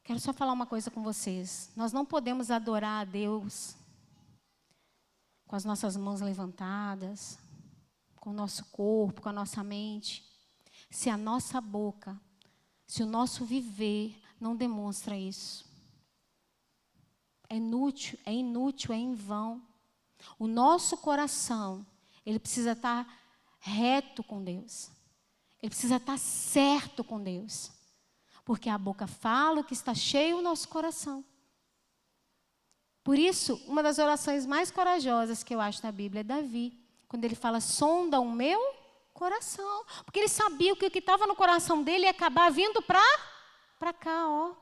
A: quero só falar uma coisa com vocês. Nós não podemos adorar a Deus com as nossas mãos levantadas, com o nosso corpo, com a nossa mente, se a nossa boca, se o nosso viver não demonstra isso. É inútil, é em vão. O nosso coração, ele precisa estar reto com Deus. Ele precisa estar certo com Deus. Porque a boca fala o que está cheio o nosso coração. Por isso, uma das orações mais corajosas que eu acho na Bíblia é Davi. Quando ele fala, sonda o meu coração. Porque ele sabia que o que estava no coração dele ia acabar vindo para cá, ó.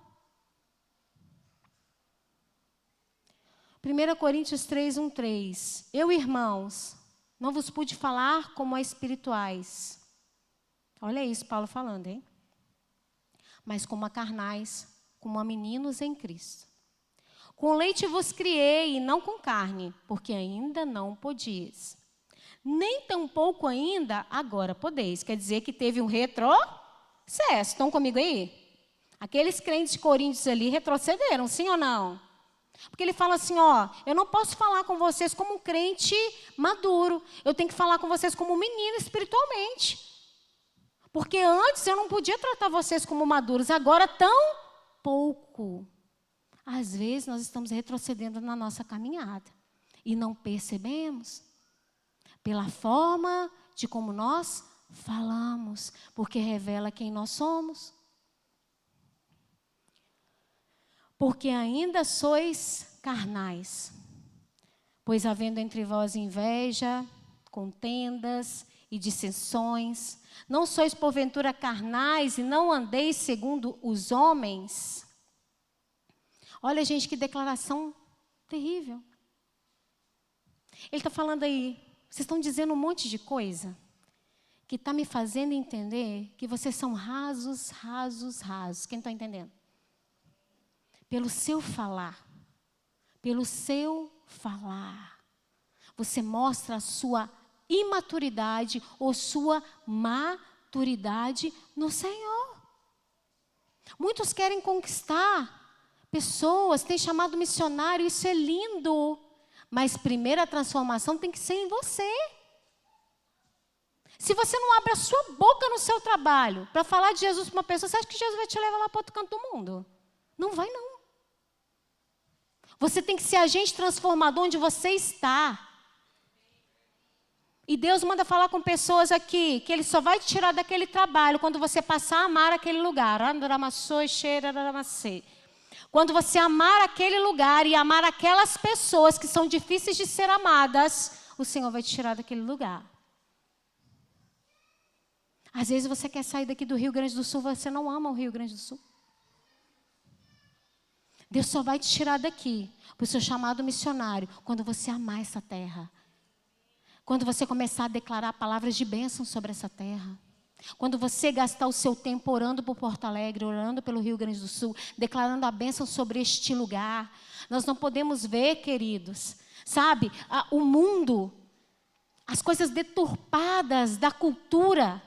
A: 1 Coríntios 3, 1-3. Eu, irmãos, não vos pude falar como a espirituais. Olha isso, Paulo falando, hein? Mas como a carnais, como a meninos em Cristo. Com leite vos criei, e não com carne, porque ainda não podias. Nem tampouco ainda agora podeis. Quer dizer que teve um retrocesso. Estão comigo aí? Aqueles crentes de Coríntios ali retrocederam, sim ou não? Porque ele fala assim, eu não posso falar com vocês como um crente maduro. Eu tenho que falar com vocês como um menino espiritualmente. Porque antes eu não podia tratar vocês como maduros, agora tão pouco. Às vezes nós estamos retrocedendo na nossa caminhada e não percebemos. Pela forma de como nós falamos, porque revela quem nós somos. Porque ainda sois carnais, pois havendo entre vós inveja, contendas e dissensões, não sois porventura carnais e não andeis segundo os homens? Olha, gente, que declaração terrível. Ele está falando aí, vocês estão dizendo um monte de coisa que está me fazendo entender que vocês são rasos. Quem está entendendo? Pelo seu falar. pelo seu falar. Você mostra a sua imaturidade ou sua maturidade no Senhor. Muitos querem conquistar pessoas, têm chamado missionário, isso é lindo. Mas primeiro a transformação tem que ser em você. Se você não abre a sua boca no seu trabalho para falar de Jesus para uma pessoa, você acha que Jesus vai te levar lá para outro canto do mundo? Não vai, não. Você tem que ser agente transformador onde você está. E Deus manda falar com pessoas aqui, que Ele só vai te tirar daquele trabalho quando você passar a amar aquele lugar. Quando você amar aquele lugar e amar aquelas pessoas que são difíceis de ser amadas, o Senhor vai te tirar daquele lugar. Às vezes você quer sair daqui do Rio Grande do Sul, você não ama o Rio Grande do Sul. Deus só vai te tirar daqui, para o seu chamado missionário, quando você amar essa terra. Quando você começar a declarar palavras de bênção sobre essa terra. Quando você gastar o seu tempo orando por Porto Alegre, orando pelo Rio Grande do Sul, declarando a bênção sobre este lugar. Nós não podemos ver, queridos, sabe, o mundo, as coisas deturpadas da cultura,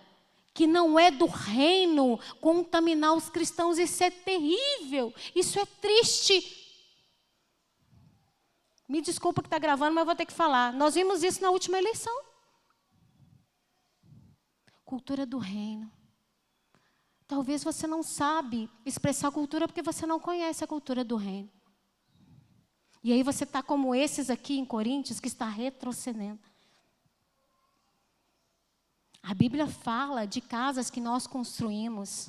A: que não é do reino, contaminar os cristãos. Isso é terrível, isso é triste. Me desculpa que está gravando, mas eu vou ter que falar. Nós vimos isso na última eleição. Cultura do reino. Talvez você não sabe expressar a cultura porque você não conhece a cultura do reino. E aí você está como esses aqui em Coríntios, que está retrocedendo. A Bíblia fala de casas que nós construímos.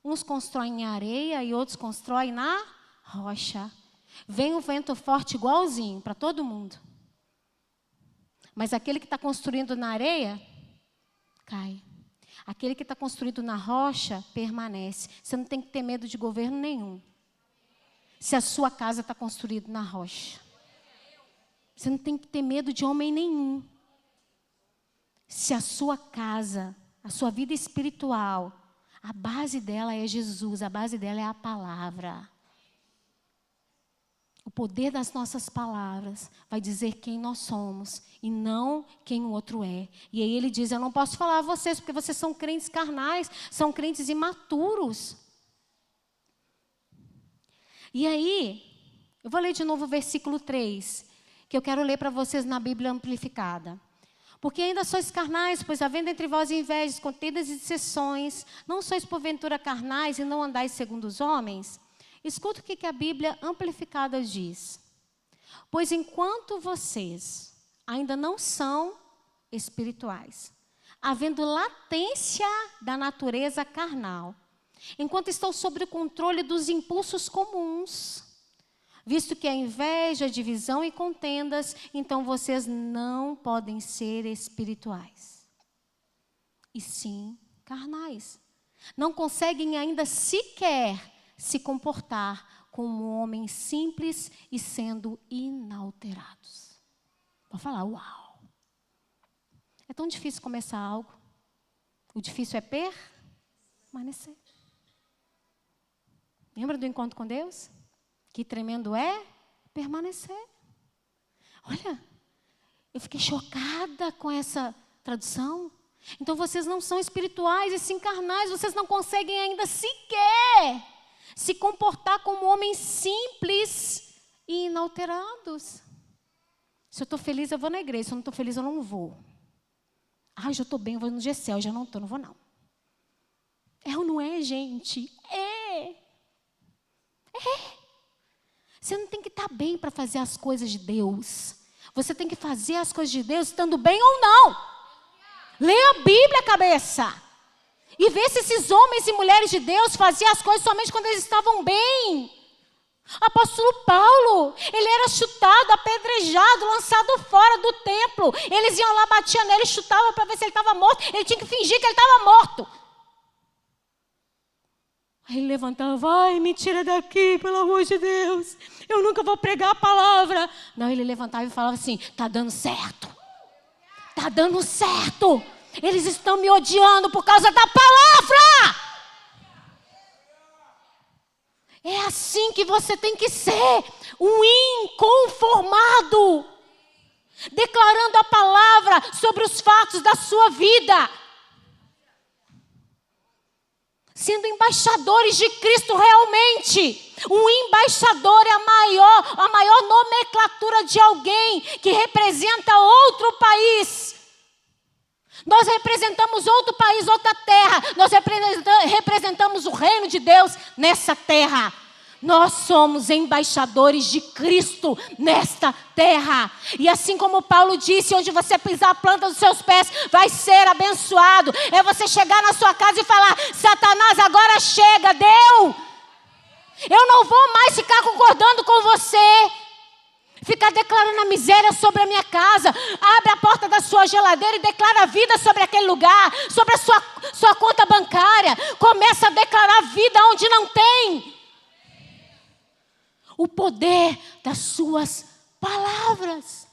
A: Uns constroem em areia e outros constroem na rocha. Vem um vento forte igualzinho para todo mundo. Mas aquele que está construindo na areia, cai. Aquele que está construído na rocha, permanece. Você não tem que ter medo de governo nenhum. Se a sua casa está construída na rocha. Você não tem que ter medo de homem nenhum. Se a sua casa, a sua vida espiritual, a base dela é Jesus, a base dela é a palavra. O poder das nossas palavras vai dizer quem nós somos e não quem o outro é. E aí ele diz, eu não posso falar a vocês porque vocês são crentes carnais, são crentes imaturos. E aí, eu vou ler de novo o versículo 3, que eu quero ler para vocês na Bíblia amplificada. Porque ainda sois carnais, pois havendo entre vós invejas, contendas e dissensões, não sois porventura carnais e não andais segundo os homens? Escuta o que a Bíblia amplificada diz. Pois enquanto vocês ainda não são espirituais, havendo latência da natureza carnal, enquanto estão sob o controle dos impulsos comuns, visto que a inveja, divisão e contendas, então vocês não podem ser espirituais, e sim carnais. Não conseguem ainda sequer se comportar como homens simples e sendo inalterados. Vou falar, uau! É tão difícil começar algo. O difícil é permanecer. Lembra do encontro com Deus? Que tremendo é permanecer. Olha, eu fiquei chocada com essa tradução. Então vocês não são espirituais e sim carnais. Vocês não conseguem ainda sequer se comportar como homens simples e inalterados. Se eu estou feliz, eu vou na igreja. Se eu não estou feliz, eu não vou. Ah, já estou bem, eu vou no GCL. Já não estou, não vou não. É ou não é, gente? É. Você não tem que estar bem para fazer as coisas de Deus. Você tem que fazer as coisas de Deus estando bem ou não. Lê a Bíblia, cabeça. E vê se esses homens e mulheres de Deus faziam as coisas somente quando eles estavam bem. Apóstolo Paulo, ele era chutado, apedrejado, lançado fora do templo. Eles iam lá, batiam nele, chutavam para ver se ele estava morto. Ele tinha que fingir que ele estava morto. Aí ele levantava, vai, me tira daqui, pelo amor de Deus. Eu nunca vou pregar a palavra. Não, ele levantava e falava assim, está dando certo. Está dando certo. Eles estão me odiando por causa da palavra. É assim que você tem que ser, um inconformado, declarando a palavra sobre os fatos da sua vida, sendo embaixadores de Cristo realmente. Um embaixador é a maior nomenclatura de alguém que representa outro país. Nós representamos outro país, outra terra. Nós representamos o reino de Deus nessa terra. Nós somos embaixadores de Cristo nesta terra. E assim como Paulo disse, onde você pisar a planta dos seus pés, vai ser abençoado. É você chegar na sua casa e falar: Satanás, agora chega, deu. Eu não vou mais ficar concordando com você. Ficar declarando a miséria sobre a minha casa. Abre a porta da sua geladeira e declara a vida sobre aquele lugar, sobre a sua conta bancária. Começa a declarar vida onde não tem. O poder das suas palavras.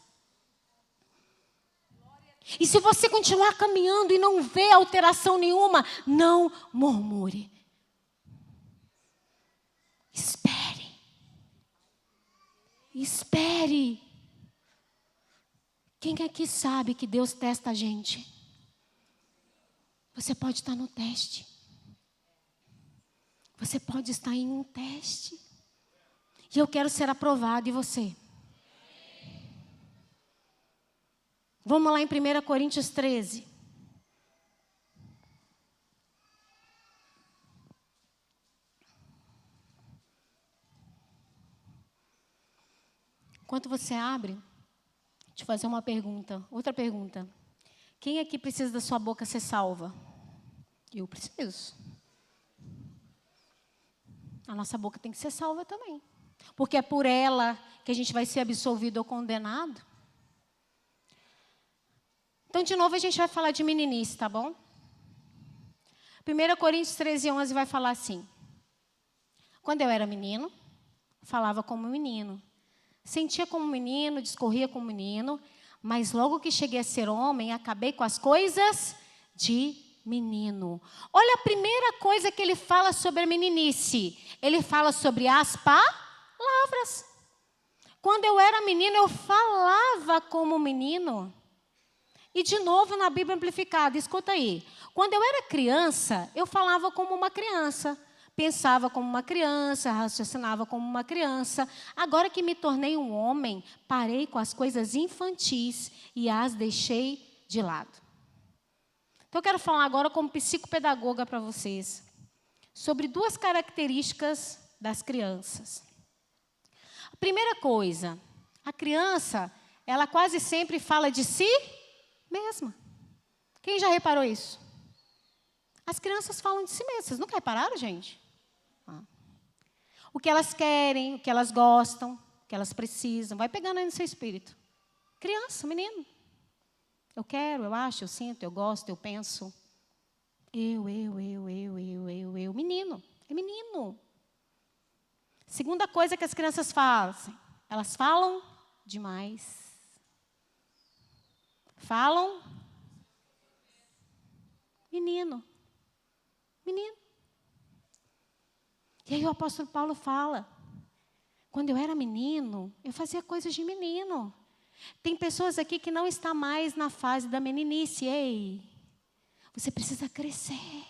A: E se você continuar caminhando e não vê alteração nenhuma, não murmure. Espere. Espere. Quem aqui sabe que Deus testa a gente? Você pode estar no teste. Você pode estar em um teste. E eu quero ser aprovado, e você? Vamos lá em 1 Coríntios 13. Enquanto você abre, deixa eu fazer uma pergunta. Outra pergunta. Quem aqui precisa da sua boca ser salva? Eu preciso. A nossa boca tem que ser salva também. Porque é por ela que a gente vai ser absolvido ou condenado. Então, de novo, a gente vai falar de meninice, tá bom? 1 Coríntios 13, 11 vai falar assim. Quando eu era menino, falava como menino. Sentia como menino, discorria como menino. Mas logo que cheguei a ser homem, acabei com as coisas de menino. Olha a primeira coisa que ele fala sobre a meninice. Ele fala sobre as palavras. Quando eu era menino, eu falava como menino. E de novo na Bíblia Amplificada, escuta aí. Quando eu era criança, eu falava como uma criança. Pensava como uma criança, raciocinava como uma criança. Agora que me tornei um homem, parei com as coisas infantis e as deixei de lado. Então eu quero falar agora como psicopedagoga para vocês sobre duas características das crianças. A primeira coisa, a criança, ela quase sempre fala de si mesma. Quem já reparou isso? As crianças falam de si mesmas. Vocês nunca repararam, gente? O que elas querem, o que elas gostam, o que elas precisam. Vai pegando aí no seu espírito. Criança, menino. Eu quero, eu acho, eu sinto, eu gosto, eu penso. Eu. Menino. É menino. Segunda coisa que as crianças fazem. Elas falam demais. Falam. Menino. Menino. E aí o apóstolo Paulo fala, quando eu era menino, eu fazia coisas de menino. Tem pessoas aqui que não estão mais na fase da meninice. Ei, você precisa crescer.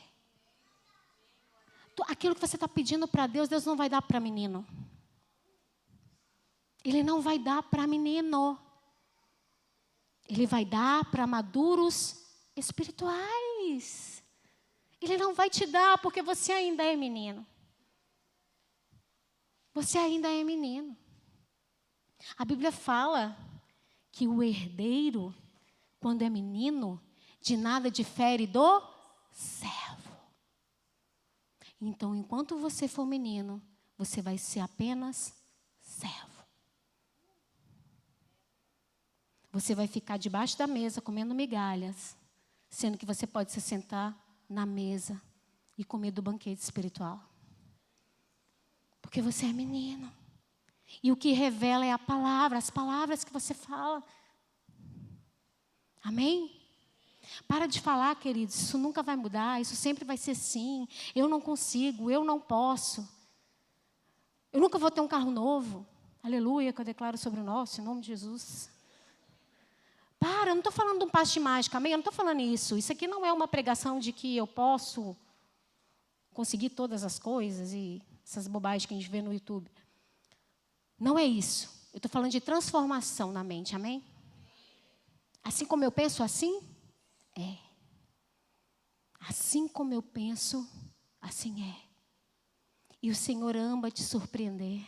A: Aquilo que você está pedindo para Deus, Deus não vai dar para menino. Ele não vai dar para menino. Ele vai dar para maduros espirituais. Ele não vai te dar porque você ainda é menino. Você ainda é menino. A Bíblia fala que o herdeiro, quando é menino, de nada difere do servo. Então, enquanto você for menino, você vai ser apenas servo. Você vai ficar debaixo da mesa comendo migalhas, sendo que você pode se sentar na mesa e comer do banquete espiritual. Porque você é menino. E o que revela é a palavra, as palavras que você fala. Amém? Para de falar, queridos, isso nunca vai mudar, isso sempre vai ser sim. Eu não consigo, eu não posso. Eu nunca vou ter um carro novo. Aleluia, que eu declaro sobre o nosso, em nome de Jesus. Para, eu não estou falando de um passe de mágica, amém? Eu não estou falando isso. Isso aqui não é uma pregação de que eu posso conseguir todas as coisas e essas bobagens que a gente vê no YouTube. Não é isso. Eu estou falando de transformação na mente, amém? Assim como eu penso, assim é. Assim como eu penso, assim é. E o Senhor ama te surpreender.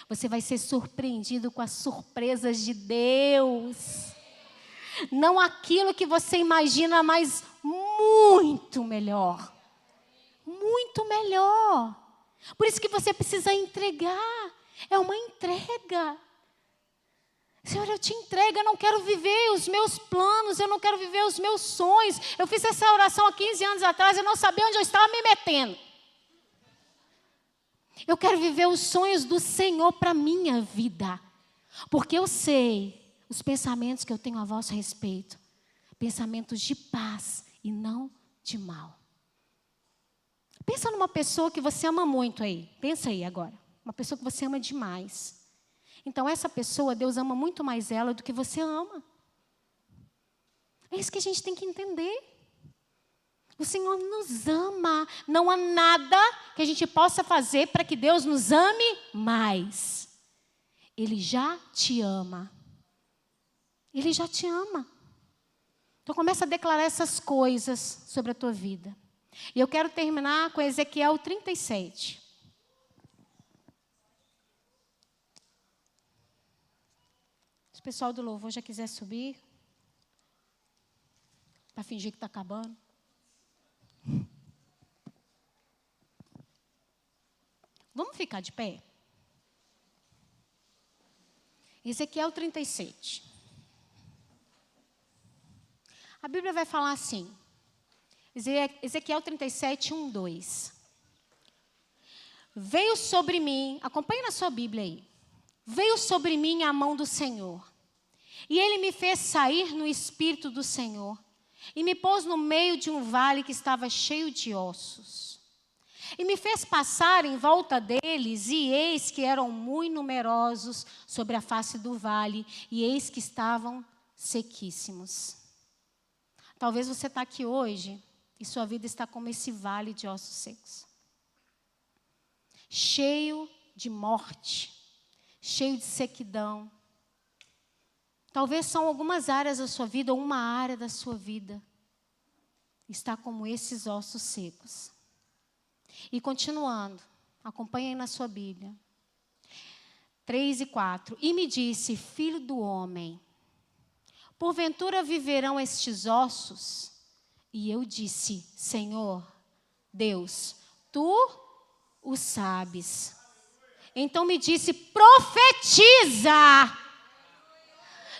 A: Você vai ser surpreendido com as surpresas de Deus. Não aquilo que você imagina, mas muito melhor. Muito melhor. Por isso que você precisa entregar. É uma entrega. Senhor, eu te entrego, eu não quero viver os meus planos, eu não quero viver os meus sonhos. Eu fiz essa oração há 15 anos atrás, eu não sabia onde eu estava me metendo. Eu quero viver os sonhos do Senhor para a minha vida. Porque eu sei os pensamentos que eu tenho a vosso respeito. Pensamentos de paz e não de mal. Pensa numa pessoa que você ama muito aí. Pensa aí agora. Uma pessoa que você ama demais. Então essa pessoa, Deus ama muito mais ela do que você ama. É isso que a gente tem que entender. O Senhor nos ama. Não há nada que a gente possa fazer para que Deus nos ame mais. Ele já te ama. Ele já te ama. Então começa a declarar essas coisas sobre a tua vida. E eu quero terminar com Ezequiel 37. Se o pessoal do louvor já quiser subir, para fingir que está acabando. Vamos ficar de pé? Ezequiel 37. A Bíblia vai falar assim. Ezequiel 37, 1, 2. Veio sobre mim, acompanhe na sua Bíblia aí. Veio sobre mim a mão do Senhor. E Ele me fez sair no Espírito do Senhor. E me pôs no meio de um vale que estava cheio de ossos. E me fez passar em volta deles, e eis que eram muito numerosos sobre a face do vale, e eis que estavam sequíssimos. Talvez você está aqui hoje, e sua vida está como esse vale de ossos secos. Cheio de morte, cheio de sequidão. Talvez são algumas áreas da sua vida, ou uma área da sua vida. Está como esses ossos secos. E continuando, acompanhe aí na sua Bíblia. 3 e 4. E me disse, filho do homem, porventura viverão estes ossos? E eu disse, Senhor, Deus, tu o sabes. Então me disse, profetiza.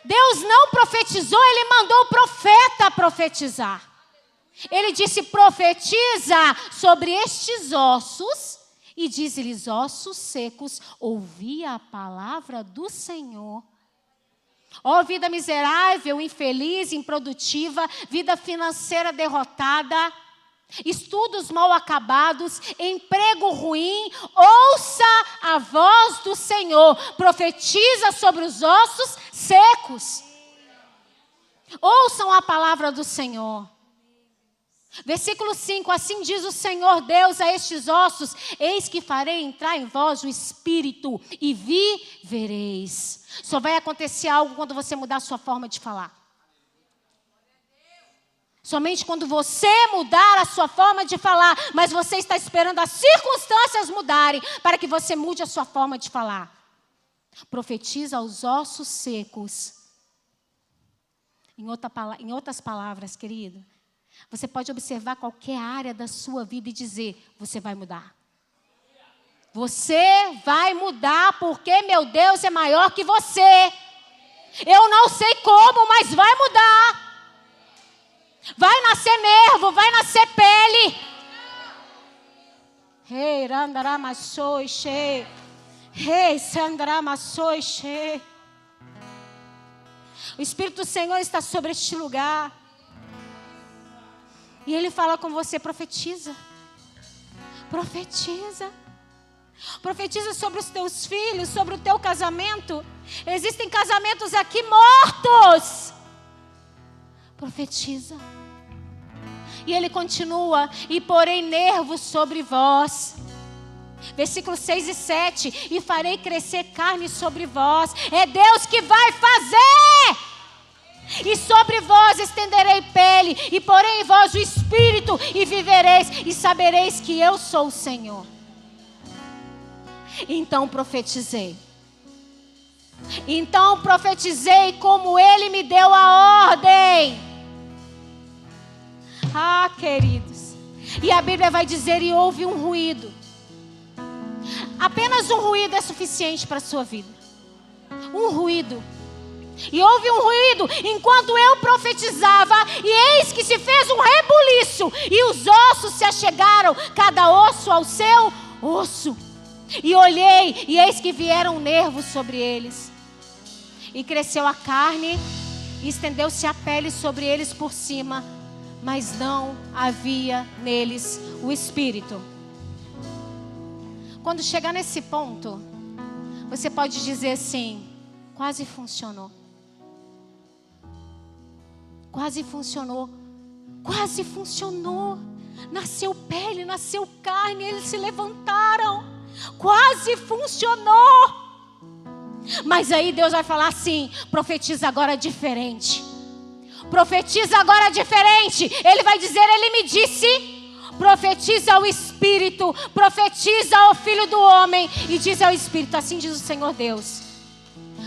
A: Deus não profetizou, Ele mandou o profeta profetizar. Ele disse, profetiza sobre estes ossos, e diz-lhes, ossos secos, ouvi a palavra do Senhor. Ó vida miserável, infeliz, improdutiva, vida financeira derrotada, estudos mal acabados, emprego ruim, ouça a voz do Senhor, profetiza sobre os ossos secos. Ouçam a palavra do Senhor. Versículo 5, assim diz o Senhor Deus a estes ossos, eis que farei entrar em vós o Espírito e vivereis. Só vai acontecer algo quando você mudar a sua forma de falar. Somente quando você mudar a sua forma de falar, mas você está esperando as circunstâncias mudarem para que você mude a sua forma de falar. Profetiza aos ossos secos. Em outras palavras, querido, você pode observar qualquer área da sua vida e dizer, você vai mudar. Você vai mudar porque meu Deus é maior que você. Eu não sei como, mas vai mudar. Vai nascer nervo, vai nascer pele. Rei, randaramassoi, che. Rei, sandaramassoi, che. O Espírito do Senhor está sobre este lugar. E Ele fala com você, profetiza. Profetiza. Profetiza sobre os teus filhos, sobre o teu casamento. Existem casamentos aqui mortos. Profetiza. E ele continua: e porei nervos sobre vós. Versículos 6 e 7. E farei crescer carne sobre vós. É Deus que vai fazer. E sobre vós estenderei pele. E porei em vós o espírito. E vivereis. E sabereis que eu sou o Senhor. Então profetizei. Então profetizei como ele me deu a ordem. Ah, queridos. E a Bíblia vai dizer: e houve um ruído. Apenas um ruído é suficiente para a sua vida. Um ruído. E houve um ruído enquanto eu profetizava. E eis que se fez um rebuliço. E os ossos se achegaram, cada osso ao seu osso. E olhei, e eis que vieram nervos sobre eles. E cresceu a carne, e estendeu-se a pele sobre eles por cima, mas não havia neles o espírito. Quando chegar nesse ponto, você pode dizer assim: quase funcionou. Quase funcionou. Quase funcionou. Nasceu pele, nasceu carne, eles se levantaram. Quase funcionou. Mas aí Deus vai falar assim: profetiza agora diferente. Profetiza agora diferente. Ele vai dizer: ele me disse: profetiza ao Espírito, profetiza ao Filho do Homem. E diz ao Espírito: assim diz o Senhor Deus: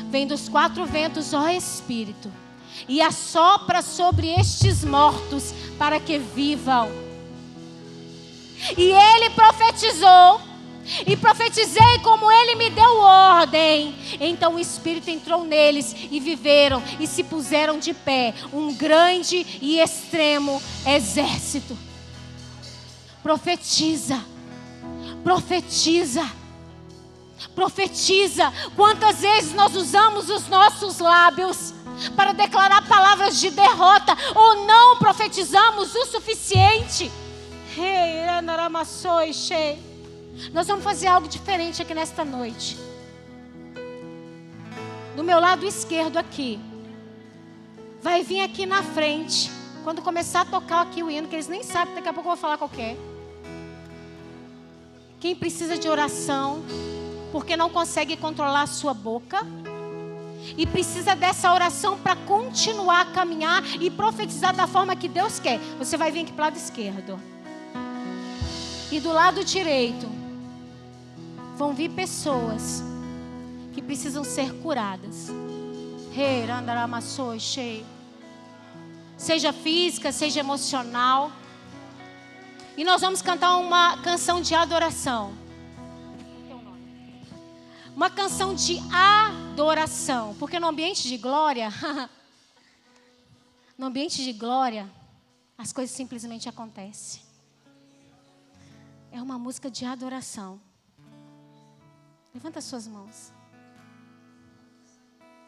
A: vem dos quatro ventos, ó Espírito, e assopra sobre estes mortos, para que vivam. E ele profetizou. E profetizei como ele me deu ordem. Então o Espírito entrou neles e viveram e se puseram de pé, um grande e extremo exército. Profetiza. Profetiza. Profetiza. Quantas vezes nós usamos os nossos lábios para declarar palavras de derrota, ou não profetizamos o suficiente? Nós vamos fazer algo diferente aqui nesta noite. Do meu lado esquerdo aqui, vai vir aqui na frente, quando começar a tocar aqui o hino, que eles nem sabem, daqui a pouco eu vou falar qualquer. Quem precisa de oração, porque não consegue controlar a sua boca, e precisa dessa oração para continuar a caminhar e profetizar da forma que Deus quer, você vai vir aqui para o lado esquerdo. E do lado direito vão vir pessoas que precisam ser curadas. Seja física, seja emocional. E nós vamos cantar uma canção de adoração. Uma canção de adoração. Porque no ambiente de glória, no ambiente de glória, as coisas simplesmente acontecem. É uma música de adoração. Levanta as suas mãos.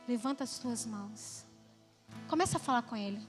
A: Levanta as tuas mãos. Começa a falar com ele.